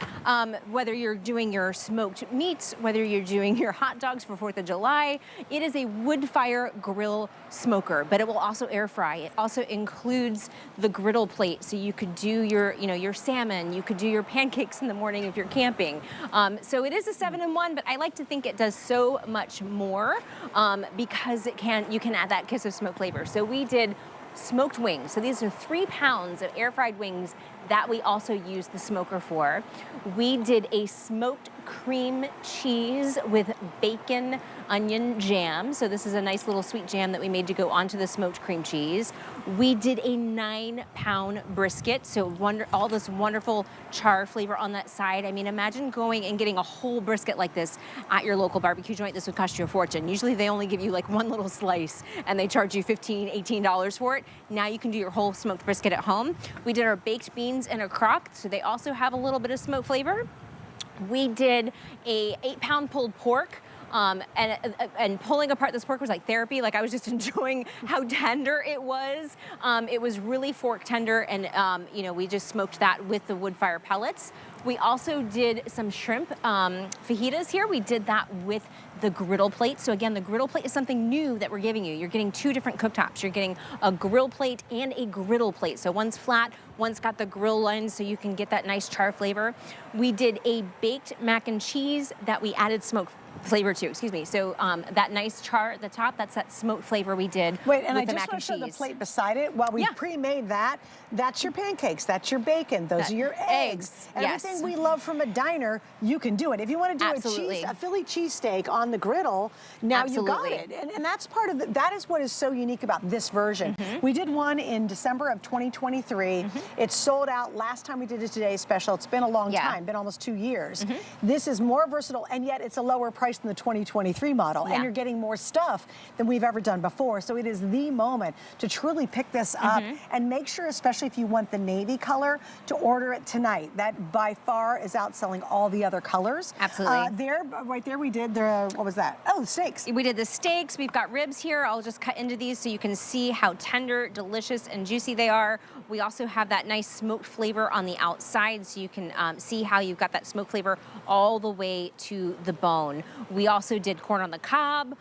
whether you're doing your smoked meats, whether you're doing your hot dogs for 4th of July. It is a Woodfire grill smoker, but it will also air fry. It also includes the griddle plate, so you could do your salmon, you could do your pancakes in the morning if you're camping. So it is a 7-in-1, but I like to think it does so much more because you can add that kiss of smoke flavor. So we did smoked wings. So these are 3 pounds of air fried wings that we also use the smoker for. We did a smoked cream cheese with bacon onion jam. So this is a nice little sweet jam that we made to go onto the smoked cream cheese. We did a 9-pound brisket, so all this wonderful char flavor on that side. I mean, imagine going and getting a whole brisket like this at your local barbecue joint. This would cost you a fortune. Usually they only give you like one little slice and they charge you $15, $18 for it. Now you can do your whole smoked brisket at home. We did our baked beans in a crock, so they also have a little bit of smoke flavor. We did a 8-pound pulled pork. And pulling apart this pork was like therapy. Like I was just enjoying how tender it was. It was really fork tender, and you know, we just smoked that with the Woodfire pellets. We also did some shrimp fajitas here. We did that with the griddle plate. So again, the griddle plate is something new that we're giving you. You're getting 2 different cooktops. You're getting a grill plate and a griddle plate. So one's flat, one's got the grill lens, so you can get that nice char flavor. We did a baked mac and cheese that we added smoke flavor to, excuse me. So that nice char at the top, that's that smoked flavor we did. Wait, and with I the just mac want to and show the cheese. plate beside it. While we pre-made that, that's your pancakes, that's your bacon, those are your eggs. Everything we love from a diner, you can do it. If you want to do a Philly cheesesteak on the griddle, now you got it. And that's part of that is what is so unique about this version. We did one in December of 2023. It sold out last time we did a Today Special. It's been a long time, been almost 2 years. This is more versatile, and yet it's a lower price than the 2023 model, and you're getting more stuff than we've ever done before. So it is the moment to truly pick this up, and make sure, especially if you want the navy color, to order it tonight. That by far is outselling all the other colors. Absolutely. Right there we did the, what was that? Oh, the steaks. We did the steaks. We've got ribs here. I'll just cut into these so you can see how tender, delicious, and juicy they are. We also have that nice smoked flavor on the outside, so you can see how you've got that smoked flavor all the way to the bone. We also did corn on the cob.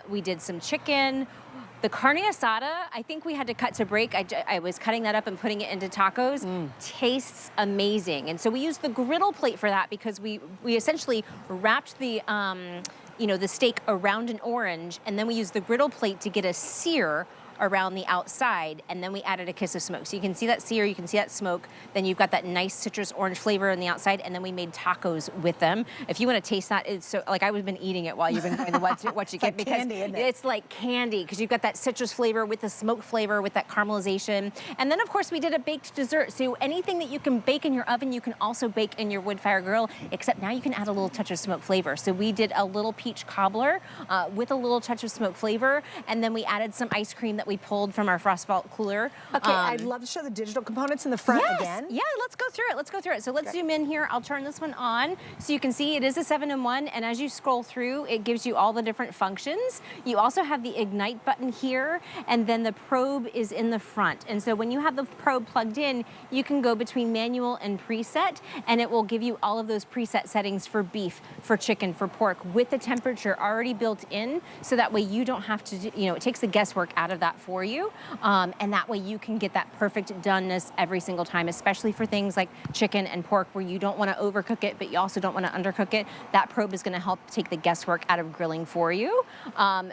We did some chicken. The carne asada, I think we had to cut to break. I was cutting that up and putting it into tacos. Tastes amazing. And so we used the griddle plate for that because we essentially wrapped the you know, the steak around an orange, and then we used the griddle plate to get a sear around the outside, and then we added a kiss of smoke. So you can see that sear, you can see that smoke, then you've got that nice citrus orange flavor on the outside, and then we made tacos with them. If you want to taste that, it's so, like I've been eating it while you've been doing the what you get, like because candy, isn't it? It's like candy, because you've got that citrus flavor with the smoke flavor, with that caramelization. And then of course we did a baked dessert. So anything that you can bake in your oven, you can also bake in your Woodfire grill, except now you can add a little touch of smoke flavor. So we did a little peach cobbler with a little touch of smoke flavor, and then we added some ice cream that we pulled from our frost vault cooler. Okay, I'd love to show the digital components in the front again. Yeah, let's go through it. Let's go through it. So let's zoom in here. I'll turn this one on so you can see it is a 7-in-1, and as you scroll through, it gives you all the different functions. You also have the ignite button here, and then the probe is in the front. And so when you have the probe plugged in, you can go between manual and preset, and it will give you all of those preset settings for beef, for chicken, for pork, with the temperature already built in, so that way you don't have to, you know, it takes the guesswork out of that for you. And that way you can get that perfect doneness every single time, especially for things like chicken and pork where you don't want to overcook it, but you also don't want to undercook it. That probe is going to help take the guesswork out of grilling for you.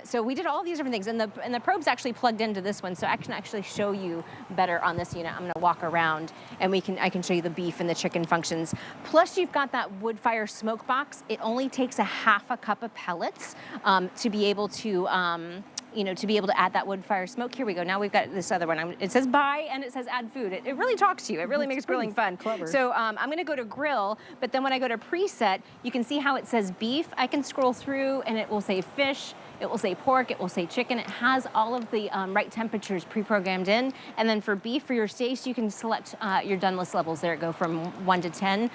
So we did all these different things, and the probe's actually plugged into this one, so I can actually show you better on this unit. I'm going to walk around, and I can show you the beef and the chicken functions. Plus, you've got that Woodfire smoke box. It only takes a half a cup of pellets to be able to you know, to be able to add that Woodfire smoke. Here we go. Now we've got this other one. It says buy and it says add food. It really talks to you. It really makes grilling fun. Clever. So I'm going to go to grill, but then when I go to preset, you can see how it says beef. I can scroll through and it will say fish. It will say pork, it will say chicken. It has all of the right temperatures pre-programmed in. And then for beef, for your steaks, you can select your doneness levels. There it go from 1 to 10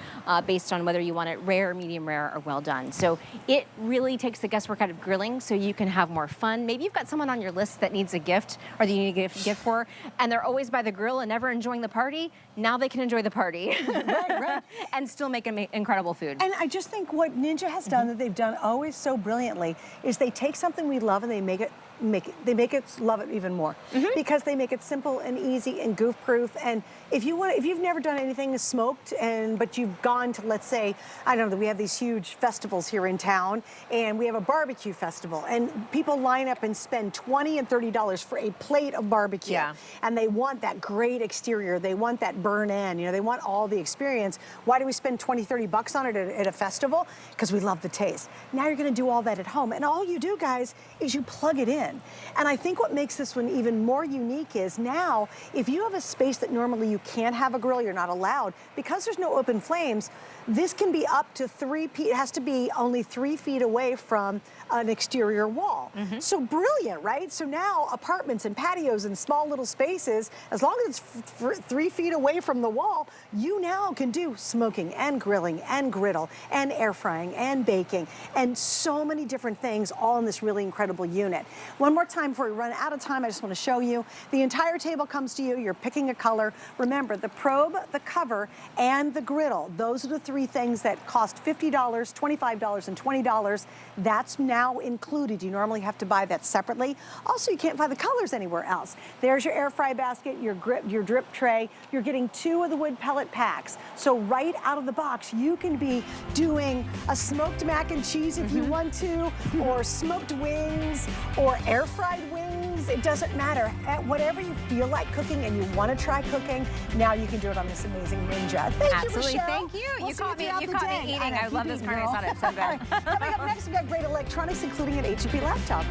based on whether you want it rare, medium rare, or well done. So it really takes the guesswork out of grilling so you can have more fun. Maybe you've got someone on your list that needs a gift or that you need a gift for, and they're always by the grill and never enjoying the party. Now they can enjoy the party. Right. And still make incredible food. And I just think what Ninja has done that they've done always so brilliantly is they take something we love and they make it make it love it even more because they make it simple and easy and goof proof. And if you've never done anything smoked but you've gone to, let's say, I don't know, we have these huge festivals here in town, and we have a barbecue festival, and people line up and spend $20 and $30 for a plate of barbecue. Yeah. And they want that great exterior, they want that burn in, you know, they want all the experience. Why do we spend 20, 30 bucks on it at a festival? Because we love the taste. Now you're gonna do all that at home, and all you do, guys, is you plug it in. And I think what makes this one even more unique is now, if you have a space that normally you can't have a grill, you're not allowed, because there's no open flames, this can be up to 3 feet, it has to be only 3 feet away from an exterior wall. So brilliant, right? So now apartments and patios and small little spaces, as long as it's 3 feet away from the wall, you now can do smoking and grilling and griddle and air frying and baking and so many different things all in this really incredible unit. One more time before we run out of time, I just want to show you. The entire table comes to you. You're picking a color. Remember, the probe, the cover, and the griddle. Those are the 3 things that cost $50, $25, and $20. That's now included. You normally have to buy that separately. Also, you can't buy the colors anywhere else. There's your air fry basket, your drip tray. You're getting 2 of the wood pellet packs. So right out of the box, you can be doing a smoked mac and cheese if you want to, or smoked wings, or air fried wings. It doesn't matter. Whatever you feel like cooking and you want to try cooking, now you can do it on this amazing Ninja. Thank Absolutely. you, Rochelle. Thank you. We'll You see caught me throughout the day. eating. I love this carne girl. asada. It's so good. Coming up next, we've got great electronics, including an HP laptop.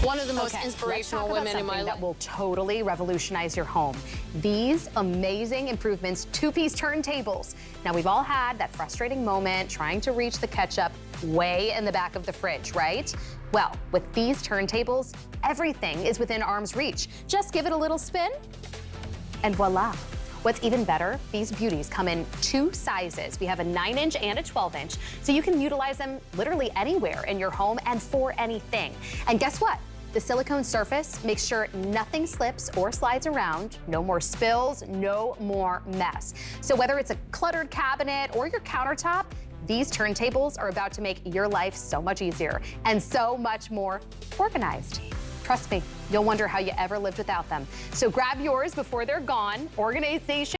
One of the most inspirational women in my life. That will totally revolutionize your home. These amazing improvements, 2-piece turntables. Now, we've all had that frustrating moment trying to reach the ketchup way in the back of the fridge, right? Well, with these turntables, everything is within arm's reach. Just give it a little spin, and voila. What's even better, these beauties come in 2 sizes. We have a 9-inch and a 12-inch, so you can utilize them literally anywhere in your home and for anything. And guess what? The silicone surface makes sure nothing slips or slides around. No more spills, no more mess. So whether it's a cluttered cabinet or your countertop, these turntables are about to make your life so much easier and so much more organized. Trust me, you'll wonder how you ever lived without them. So grab yours before they're gone. Organization